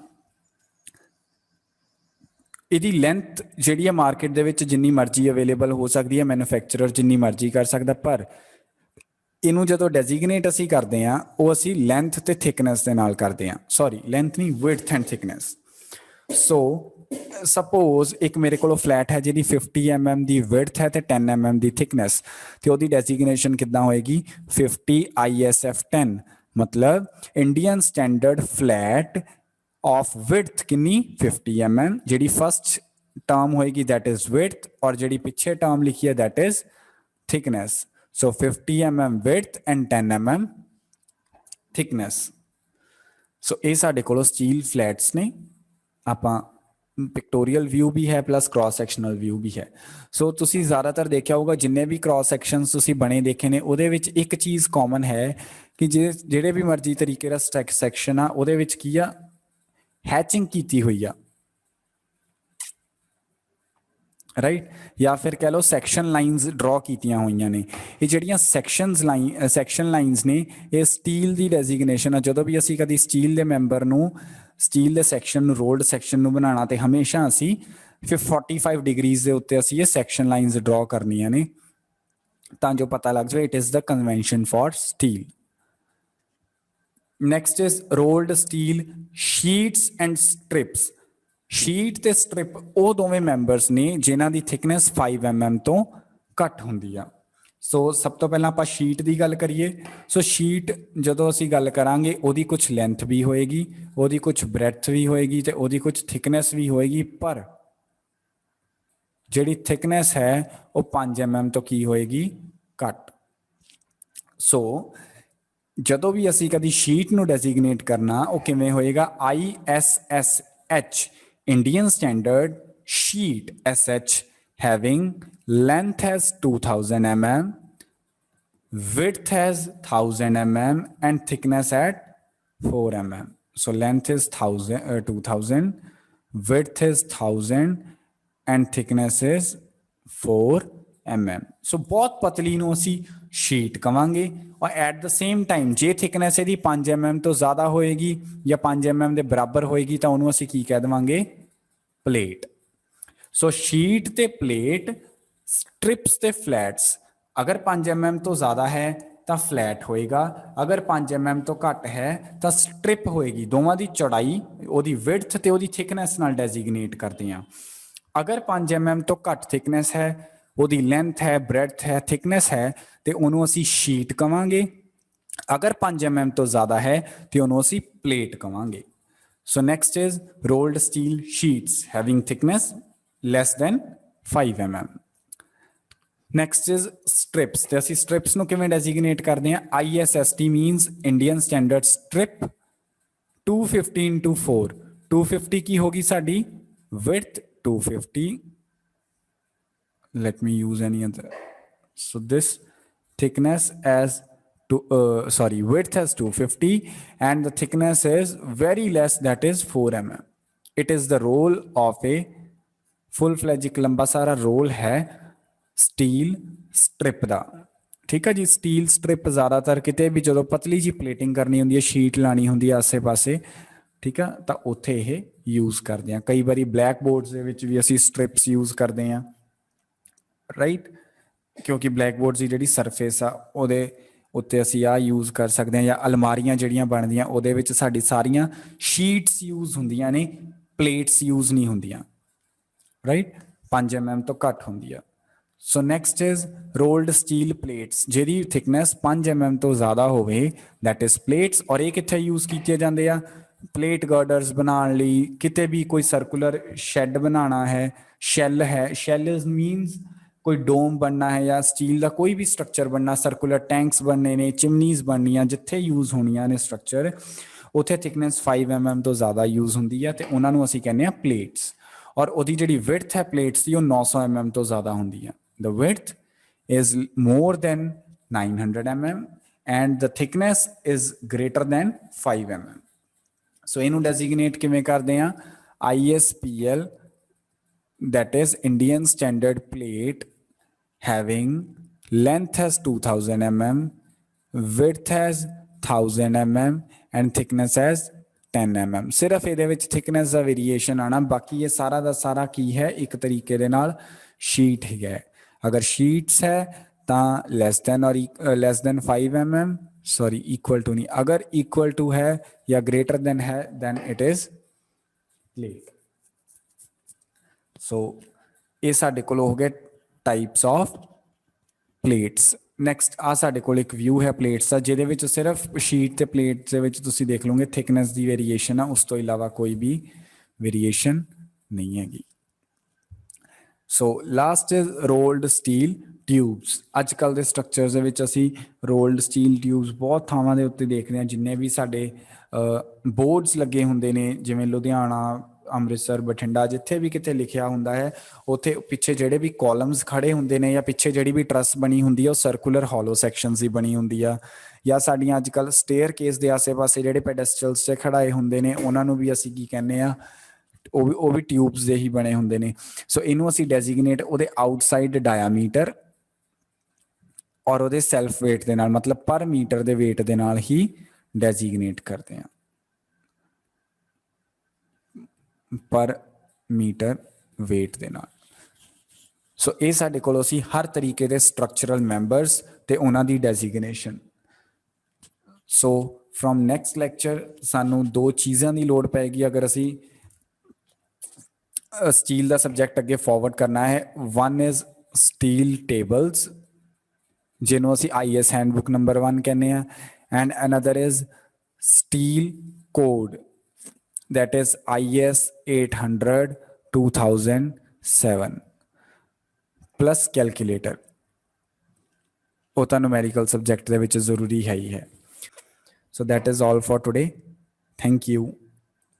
ਇਹਦੀ ਲੈਂਥ ਜਿਹੜੀ ਹੈ ਮਾਰਕੀਟ ਦੇ ਵਿੱਚ ਜਿੰਨੀ ਮਰਜ਼ੀ ਅਵੇਲੇਬਲ ਹੋ ਸਕਦੀ ਹੈ, ਮੈਨੂਫੈਕਚਰਰ ਜਿੰਨੀ ਮਰਜ਼ੀ ਕਰ ਸਕਦਾ, ਪਰ ਇਹਨੂੰ ਜਦੋਂ ਡੈਜ਼ਿਗਨੇਟ ਅਸੀਂ ਕਰਦੇ ਹਾਂ ਉਹ ਅਸੀਂ ਲੈਂਥ ਤੇ ਥਿਕਨੈਸ ਦੇ ਨਾਲ ਕਰਦੇ ਹਾਂ। ਸੌਰੀ, ਲੈਂਥ ਨਹੀਂ, width and thickness. So suppose ਇੱਕ ਮੇਰੇ ਕੋਲ ਫਲੈਟ ਹੈ ਜਿਹਦੀ 50 mm ਦੀ ਵਿਡਥ ਹੈ ਤੇ 10 mm ਦੀ ਥਿਕਨੈਸ, ਤੇ ਉਹਦੀ ਡੈਜ਼ਿਗਨੇਸ਼ਨ ਕਿੱਦਾਂ ਹੋਏਗੀ, 50 ISF10। ਮਤਲਬ Indian standard flat of width ਕਿੰਨੀ, 50 mm। ਜਿਹੜੀ ਫਸਟ ਟਰਮ ਹੋਏਗੀ ਦੈਟ ਇਜ਼ ਵਿਡਥ, ਔਰ ਜਿਹੜੀ ਪਿੱਛੇ ਟਰਮ ਲਿਖੀ ਹੈ that is thickness. So 50 mm width and 10 mm thickness. So ਇਹ ਸਾਡੇ ਕੋਲ ਸਟੀਲ ਫਲੈਟਸ ਨੇ। ਆਪਾਂ ਪਿਕਟੋਰੀਅਲ ਵਿਊ ਵੀ ਹੈ ਪਲੱਸ ਕ੍ਰਾਸ ਸੈਕਸ਼ਨਲ ਵਿਊ ਵੀ ਹੈ। ਸੋ ਤੁਸੀਂ ਜ਼ਿਆਦਾਤਰ ਦੇਖਿਆ ਹੋਊਗਾ ਜਿੰਨੇ ਵੀ ਕ੍ਰਾਸ ਸੈਕਸ਼ਨਸ ਤੁਸੀਂ ਬਣੇ ਦੇਖੇ ਨੇ ਉਹਦੇ ਵਿੱਚ ਇੱਕ ਚੀਜ਼ ਕਾਮਨ ਹੈ ਕਿ ਜਿਹੜੇ ਵੀ ਮਰਜ਼ੀ ਤਰੀਕੇ ਦਾ ਸੈਕਸ਼ਨ ਆ ਉਹਦੇ ਵਿੱਚ ਕੀ ਆ, ਹੈਚਿੰਗ ਕੀਤੀ ਹੋਈ ਆ, ਰਾਈਟ। ਜਾਂ ਫਿਰ ਕਹਿ ਲਓ ਸੈਕਸ਼ਨ ਲਾਈਨਸ ਡਰਾ ਕੀਤੀਆਂ ਹੋਈਆਂ ਨੇ। ਇਹ ਜਿਹੜੀਆਂ ਸੈਕਸ਼ਨ ਲਾਈਨਸ ਨੇ ਇਹ ਸਟੀਲ ਦੀ ਡੈਜ਼ਿਗਨੇਸ਼ਨ ਆ। ਜਦੋਂ ਵੀ ਅਸੀਂ ਕਦੀ ਸਟੀਲ ਦੇ ਮੈਂਬਰ ਨੂੰ, ਸਟੀਲ ਦੇ ਸੈਕਸ਼ਨ ਨੂੰ, ਰੋਲਡ ਸੈਕਸ਼ਨ ਨੂੰ ਬਣਾਉਣਾ ਤੇ ਹਮੇਸ਼ਾ ਅਸੀਂ 45 ਡਿਗਰੀਜ਼ ਦੇ ਉੱਤੇ ਅਸੀਂ ਇਹ ਸੈਕਸ਼ਨ ਲਾਈਨਸ ਡਰਾ ਕਰਨੀਆਂ ਨੇ ਤਾਂ ਜੋ ਪਤਾ ਲੱਗ ਜਾਵੇ it is the convention for steel. Next is rolled steel sheets and strips. Sheet ਤੇ ਸਟ੍ਰਿਪ ਉਹ ਦੋਵੇਂ ਮੈਂਬਰਸ ਨੇ ਜਿਨ੍ਹਾਂ ਦੀ ਥਿਕਨੈਸ 5 mm ਤੋਂ ਘੱਟ ਹੁੰਦੀ ਆ। ਸੋ ਸਭ ਤੋਂ ਪਹਿਲਾਂ ਆਪਾਂ ਸ਼ੀਟ ਦੀ ਗੱਲ ਕਰੀਏ। ਸੋ ਸ਼ੀਟ ਜਦੋਂ ਅਸੀਂ ਗੱਲ ਕਰਾਂਗੇ ਉਹਦੀ ਕੁਝ ਲੈਂਥ ਵੀ ਹੋਏਗੀ, ਉਹਦੀ ਕੁਝ ਬ੍ਰੈਥ ਵੀ ਹੋਏਗੀ ਤੇ ਉਹਦੀ ਕੁਝ ਥਿਕਨੈਸ ਵੀ ਹੋਏਗੀ, ਪਰ ਜਿਹੜੀ ਥਿਕਨੈਸ ਹੈ ਉਹ 5 mm ਤੋਂ ਕੀ ਹੋਏਗੀ, ਘੱਟ। ਸੋ ਜਦੋਂ ਵੀ ਅਸੀਂ ਕਦੀ ਸ਼ੀਟ ਨੂੰ ਡੈਜ਼ਿਗਨੇਟ ਕਰਨਾ ਉਹ ਕਿਵੇਂ ਹੋਏਗਾ, ISSH Indian standard sheet SH having length as 2000 mm, width as 1000 mm and thickness at 4 mm. So length is 2000, width is 1000 and thickness is 4 mm. So बहुत पतली ਨੂੰ ਅਸੀਂ ਸ਼ੀਟ ਕਵਾਂਗੇ ਔਰ ਐਟ ਦ ਸੇਮ ਟਾਈਮ ਜੇ thickness ਇਹਦੀ 5 mm ਤੋਂ ਜ਼ਿਆਦਾ ਹੋਏਗੀ ਜਾਂ 5 mm ਦੇ ਬਰਾਬਰ ਹੋਏਗੀ ਤਾਂ ਉਹਨੂੰ ਅਸੀਂ ਕੀ ਕਹਿ ਦੇਵਾਂਗੇ, ਪਲੇਟ। ਸੋ ਸ਼ੀਟ ਤੇ ਪਲੇਟ, ਸਟ੍ਰਿਪਸ ਤੇ ਫਲੈਟਸ, ਅਗਰ 5 mm ਤੋਂ ਜ਼ਿਆਦਾ ਹੈ ਤਾਂ ਫਲੈਟ ਹੋਏਗਾ, ਅਗਰ 5 mm ਤੋਂ ਘੱਟ ਹੈ ਤਾਂ ਸਟ੍ਰਿਪ ਹੋਏਗੀ। ਦੋਵਾਂ ਦੀ ਚੌੜਾਈ ਉਹਦੀ ਵਿਡਥ ਤੇ ਉਹਦੀ ਥਿਕਨੈਸ ਨਾਲ ਡੈਜ਼ਿਗਨੇਟ ਕਰਦੇ ਹਾਂ। ਅਗਰ 5 mm ਤੋਂ ਘੱਟ ਥਿਕਨੈਸ ਹੈ, ਉਹਦੀ ਲੈਂਥ ਹੈ, ਬ੍ਰੈਡਥ ਹੈ, ਥਿਕਨੈਸ ਹੈ ਤੇ ਉਹਨੂੰ ਅਸੀਂ ਸ਼ੀਟ ਕਵਾਂਗੇ। ਅਗਰ 5 mm ਤੋਂ ਜ਼ਿਆਦਾ ਹੈ ਤੇ ਉਹਨੂੰ ਅਸੀਂ ਪਲੇਟ ਕਵਾਂਗੇ। So next is rolled steel sheets having thickness less than 5 mm. Next is strips. ਤੇ ਅਸੀਂ strips ਨੂੰ ਕਿਵੇਂ ਡੈਜ਼ਿਗਨੇਟ ਕਰਦੇ ਹਾਂ, ISST means Indian Standard Strip 215/4। 250 ਕੀ ਹੋਗੀ ਸਾਡੀ width, 250, let me use any other, so this thickness as width as 250 and the thickness is very less, that is 4 mm. It is the role of a ਫੁੱਲ ਫਲੈਜ ਇੱਕ ਲੰਬਾ ਸਾਰਾ role ਹੈ steel strip ਦਾ। ਠੀਕ ਹੈ ਜੀ, steel strip ਜ਼ਿਆਦਾਤਰ ਕਿਤੇ ਵੀ ਜਦੋਂ ਪਤਲੀ ਜੀ ਪਲੇਟਿੰਗ ਕਰਨੀ ਹੁੰਦੀ ਹੈ, ਸ਼ੀਟ ਲਾਣੀ ਹੁੰਦੀ ਹੈ ਆਸੇ ਪਾਸੇ, ਠੀਕ ਆ, ਤਾਂ ਉੱਥੇ ਇਹ ਯੂਜ਼ ਕਰਦੇ ਹਾਂ। ਕਈ ਵਾਰੀ ਬਲੈਕ ਬੋਰਡਸ ਦੇ ਵਿੱਚ ਵੀ ਅਸੀਂ ਸਟ੍ਰਿਪਸ ਯੂਜ਼ ਕਰਦੇ ਹਾਂ, ਰਾਈਟ, ਕਿਉਂਕਿ ਬਲੈਕ ਬੋਰਡ ਦੀ ਜਿਹੜੀ ਸਰਫੇਸ ਆ ਉਹਦੇ ਉੱਤੇ ਅਸੀਂ ਆਹ ਯੂਜ਼ ਕਰ ਸਕਦੇ ਹਾਂ। ਜਾਂ ਅਲਮਾਰੀਆਂ ਜਿਹੜੀਆਂ ਬਣਦੀਆਂ ਉਹਦੇ ਵਿੱਚ ਸਾਡੀ ਸਾਰੀਆਂ ਸ਼ੀਟਸ ਯੂਜ਼ ਹੁੰਦੀਆਂ ਨੇ, ਪਲੇਟਸ ਯੂਜ਼ ਨਹੀਂ ਹੁੰਦੀਆਂ, ਰਾਈਟ, 5 mm ਤੋਂ ਘੱਟ ਹੁੰਦੀ ਆ। So next is rolled steel plates, ਜਿਹਦੀ ਥਿਕਨੈਸ 5 mm ਤੋਂ ਜ਼ਿਆਦਾ ਹੋਵੇ, ਦੈਟ ਇਜ਼ ਪਲੇਟਸ। ਔਰ ਇਹ ਕਿੱਥੇ ਯੂਜ਼ ਕੀਤੇ ਜਾਂਦੇ ਆ, ਪਲੇਟ ਗਾਰਡਰਸ ਬਣਾਉਣ ਲਈ, ਕਿਤੇ ਵੀ ਕੋਈ ਸਰਕੂਲਰ ਸ਼ੈੱਡ ਬਣਾਉਣਾ ਹੈ, ਸ਼ੈੱਲ ਹੈ, ਸ਼ੈੱਲ ਇਜ਼ ਮੀਨਸ ਕੋਈ ਡੋਮ ਬਣਨਾ ਹੈ ਜਾਂ ਸਟੀਲ ਦਾ ਕੋਈ ਵੀ ਸਟਰਕਚਰ ਬਣਨਾ, ਸਰਕੂਲਰ ਟੈਂਕਸ ਬਣਨੇ ਨੇ, ਚਿਮਨੀਜ਼ ਬਣਨੀਆਂ, ਜਿੱਥੇ ਯੂਜ਼ ਹੋਣੀਆਂ ਨੇ ਸਟਰਕਚਰ, ਉੱਥੇ ਥਿਕਨੈਸ 5 mm ਤੋਂ ਜ਼ਿਆਦਾ ਯੂਜ਼ ਹੁੰਦੀ ਹੈ ਤੇ ਉਹਨਾਂ ਨੂੰ ਅਸੀਂ ਕਹਿੰਦੇ ਹਾਂ ਪਲੇਟਸ। ਔਰ ਉਹਦੀ ਜਿਹੜੀ ਵਿਡਥ ਹੈ ਪਲੇਟਸ ਦੀ ਉਹ 900 mm ਤੋਂ ਜ਼ਿਆਦਾ ਹੁੰਦੀ ਹੈ। The width is more than 900 mm and the thickness is greater than 5 mm। So ਇਹਨੂੰ ਡੈਜ਼ਿਗਨੇਟ ਕਿਵੇਂ ਕਰਦੇ ਹਾਂ, ISPL, that is Indian Standard Plate having length as 2000 mm, width as 1000 mm and thickness as 10 mm। ਸਿਰਫ ਇਹਦੇ ਵਿੱਚ thickness ਦਾ variation ਆਣਾ, ਬਾਕੀ ਇਹ ਸਾਰਾ ਦਾ ਸਾਰਾ ਕੀ ਹੈ, ਇੱਕ ਤਰੀਕੇ ਦੇ ਨਾਲ ਸ਼ੀਟ ਹੀ ਹੈ। ਅਗਰ ਸ਼ੀਟਸ ਹੈ ਤਾਂ less than 5 mm, sorry equal to ਨਹੀਂ, ਅਗਰ ਇਕੁਅਲ ਟੂ ਹੈ ਜਾਂ ਗ੍ਰੇਟਰ ਦੈਨ ਹੈ then it is plate. So ਇਹ ਸਾਡੇ ਕੋਲ ਹੋ ਗਏ ਟਾਈਪਸ ਆਫ ਪਲੇਟਸ। ਨੈਕਸਟ ਆ ਸਾਡੇ ਕੋਲ ਇੱਕ ਵਿਊ ਹੈ ਪਲੇਟਸ ਦਾ, ਜਿਹਦੇ ਵਿੱਚ ਸਿਰਫ ਸ਼ੀਟ ਤੇ ਪਲੇਟਸ ਦੇ ਵਿੱਚ ਤੁਸੀਂ ਦੇਖ ਲਓਗੇ ਥਿਕਨੈਸ ਦੀ ਵੇਰੀਏਸ਼ਨ ਆ, ਉਸ ਤੋਂ ਇਲਾਵਾ ਕੋਈ ਵੀ ਵੇਰੀਏਸ਼ਨ ਨਹੀਂ ਹੈਗੀ। So last is rolled steel tubes. ਅੱਜ ਕੱਲ੍ਹ ਦੇ ਸਟਰਕਚਰਸ ਦੇ ਵਿੱਚ ਅਸੀਂ ਰੋਲਡ ਸਟੀਲ ਟਿਊਬਸ ਬਹੁਤ ਥਾਵਾਂ ਦੇ ਉੱਤੇ ਦੇਖਦੇ ਹਾਂ। ਜਿੰਨੇ ਵੀ ਸਾਡੇ ਬੋਰਡਸ ਲੱਗੇ ਹੁੰਦੇ ਨੇ, ਜਿਵੇਂ ਲੁਧਿਆਣਾ, ਅੰਮ੍ਰਿਤਸਰ, ਬਠਿੰਡਾ, ਜਿੱਥੇ ਵੀ ਕਿਤੇ ਲਿਖਿਆ ਹੁੰਦਾ ਹੈ ਉੱਥੇ ਪਿੱਛੇ ਜਿਹੜੇ ਵੀ ਕਾਲਮਸ ਖੜੇ ਹੁੰਦੇ ਨੇ ਜਾਂ ਪਿੱਛੇ ਜਿਹੜੀ ਵੀ ਟਰੱਸ ਬਣੀ ਹੁੰਦੀ ਆ ਉਹ ਸਰਕੂਲਰ ਹੋਲੋ ਸੈਕਸ਼ਨਸ ਦੀ ਬਣੀ ਹੁੰਦੀ ਆ। ਜਾਂ ਸਾਡੀਆਂ ਅੱਜ ਕੱਲ੍ਹ ਸਟੇਅਰ ਕੇਸ ਦੇ ਆਸੇ ਪਾਸੇ ਜਿਹੜੇ ਪੈਡੈਸਟਲਸ 'ਤੇ ਖੜਾਏ ਹੁੰਦੇ ਨੇ ਉਹਨਾਂ ਨੂੰ ਵੀ ਅਸੀਂ ਕੀ ਕਹਿੰਦੇ ਆ, ਉਹ ਵੀ ਟਿਊਬਸ ਦੇ ਹੀ ਬਣੇ ਹੁੰਦੇ ਨੇ। ਸੋ ਇਹਨੂੰ ਅਸੀਂ ਡੈਜ਼ਿਗਨੇਟ ਉਹਦੇ ਆਊਟਸਾਈਡ ਡਾਇਆਮੀਟਰ ਔਰ ਉਹਦੇ ਸੈਲਫ ਵੇਟ ਦੇ ਨਾਲ, ਮਤਲਬ ਪਰ ਮੀਟਰ ਦੇ ਵੇਟ ਦੇ ਨਾਲ ਹੀ ਡੈਜ਼ਿਗਨੇਟ ਕਰਦੇ ਹਾਂ, ਪਰ ਮੀਟਰ ਵੇਟ ਦੇ ਨਾਲ। ਸੋ ਇਹ ਸਾਡੇ ਕੋਲ ਅਸੀਂ ਹਰ ਤਰੀਕੇ ਦੇ ਸਟਰਕਚਰਲ ਮੈਂਬਰਸ ਤੇ ਉਹਨਾਂ ਦੀ designation. So from next lecture सानू 2 चीज़ों की लोड़ पैगी अगर असी स्टील का सबजैक्ट अगे फॉरवर्ड करना है। वन इज़ स्टील टेबल्स जिन्हों असी IS हैंडबुक नंबर 1 कहने हैं and another is steel cored that is IS 800 2007 plus calculator वो तो न्यूमेरिकल सबजैक्ट दे विच जरूरी है ही है। So that is all for today. Thank you.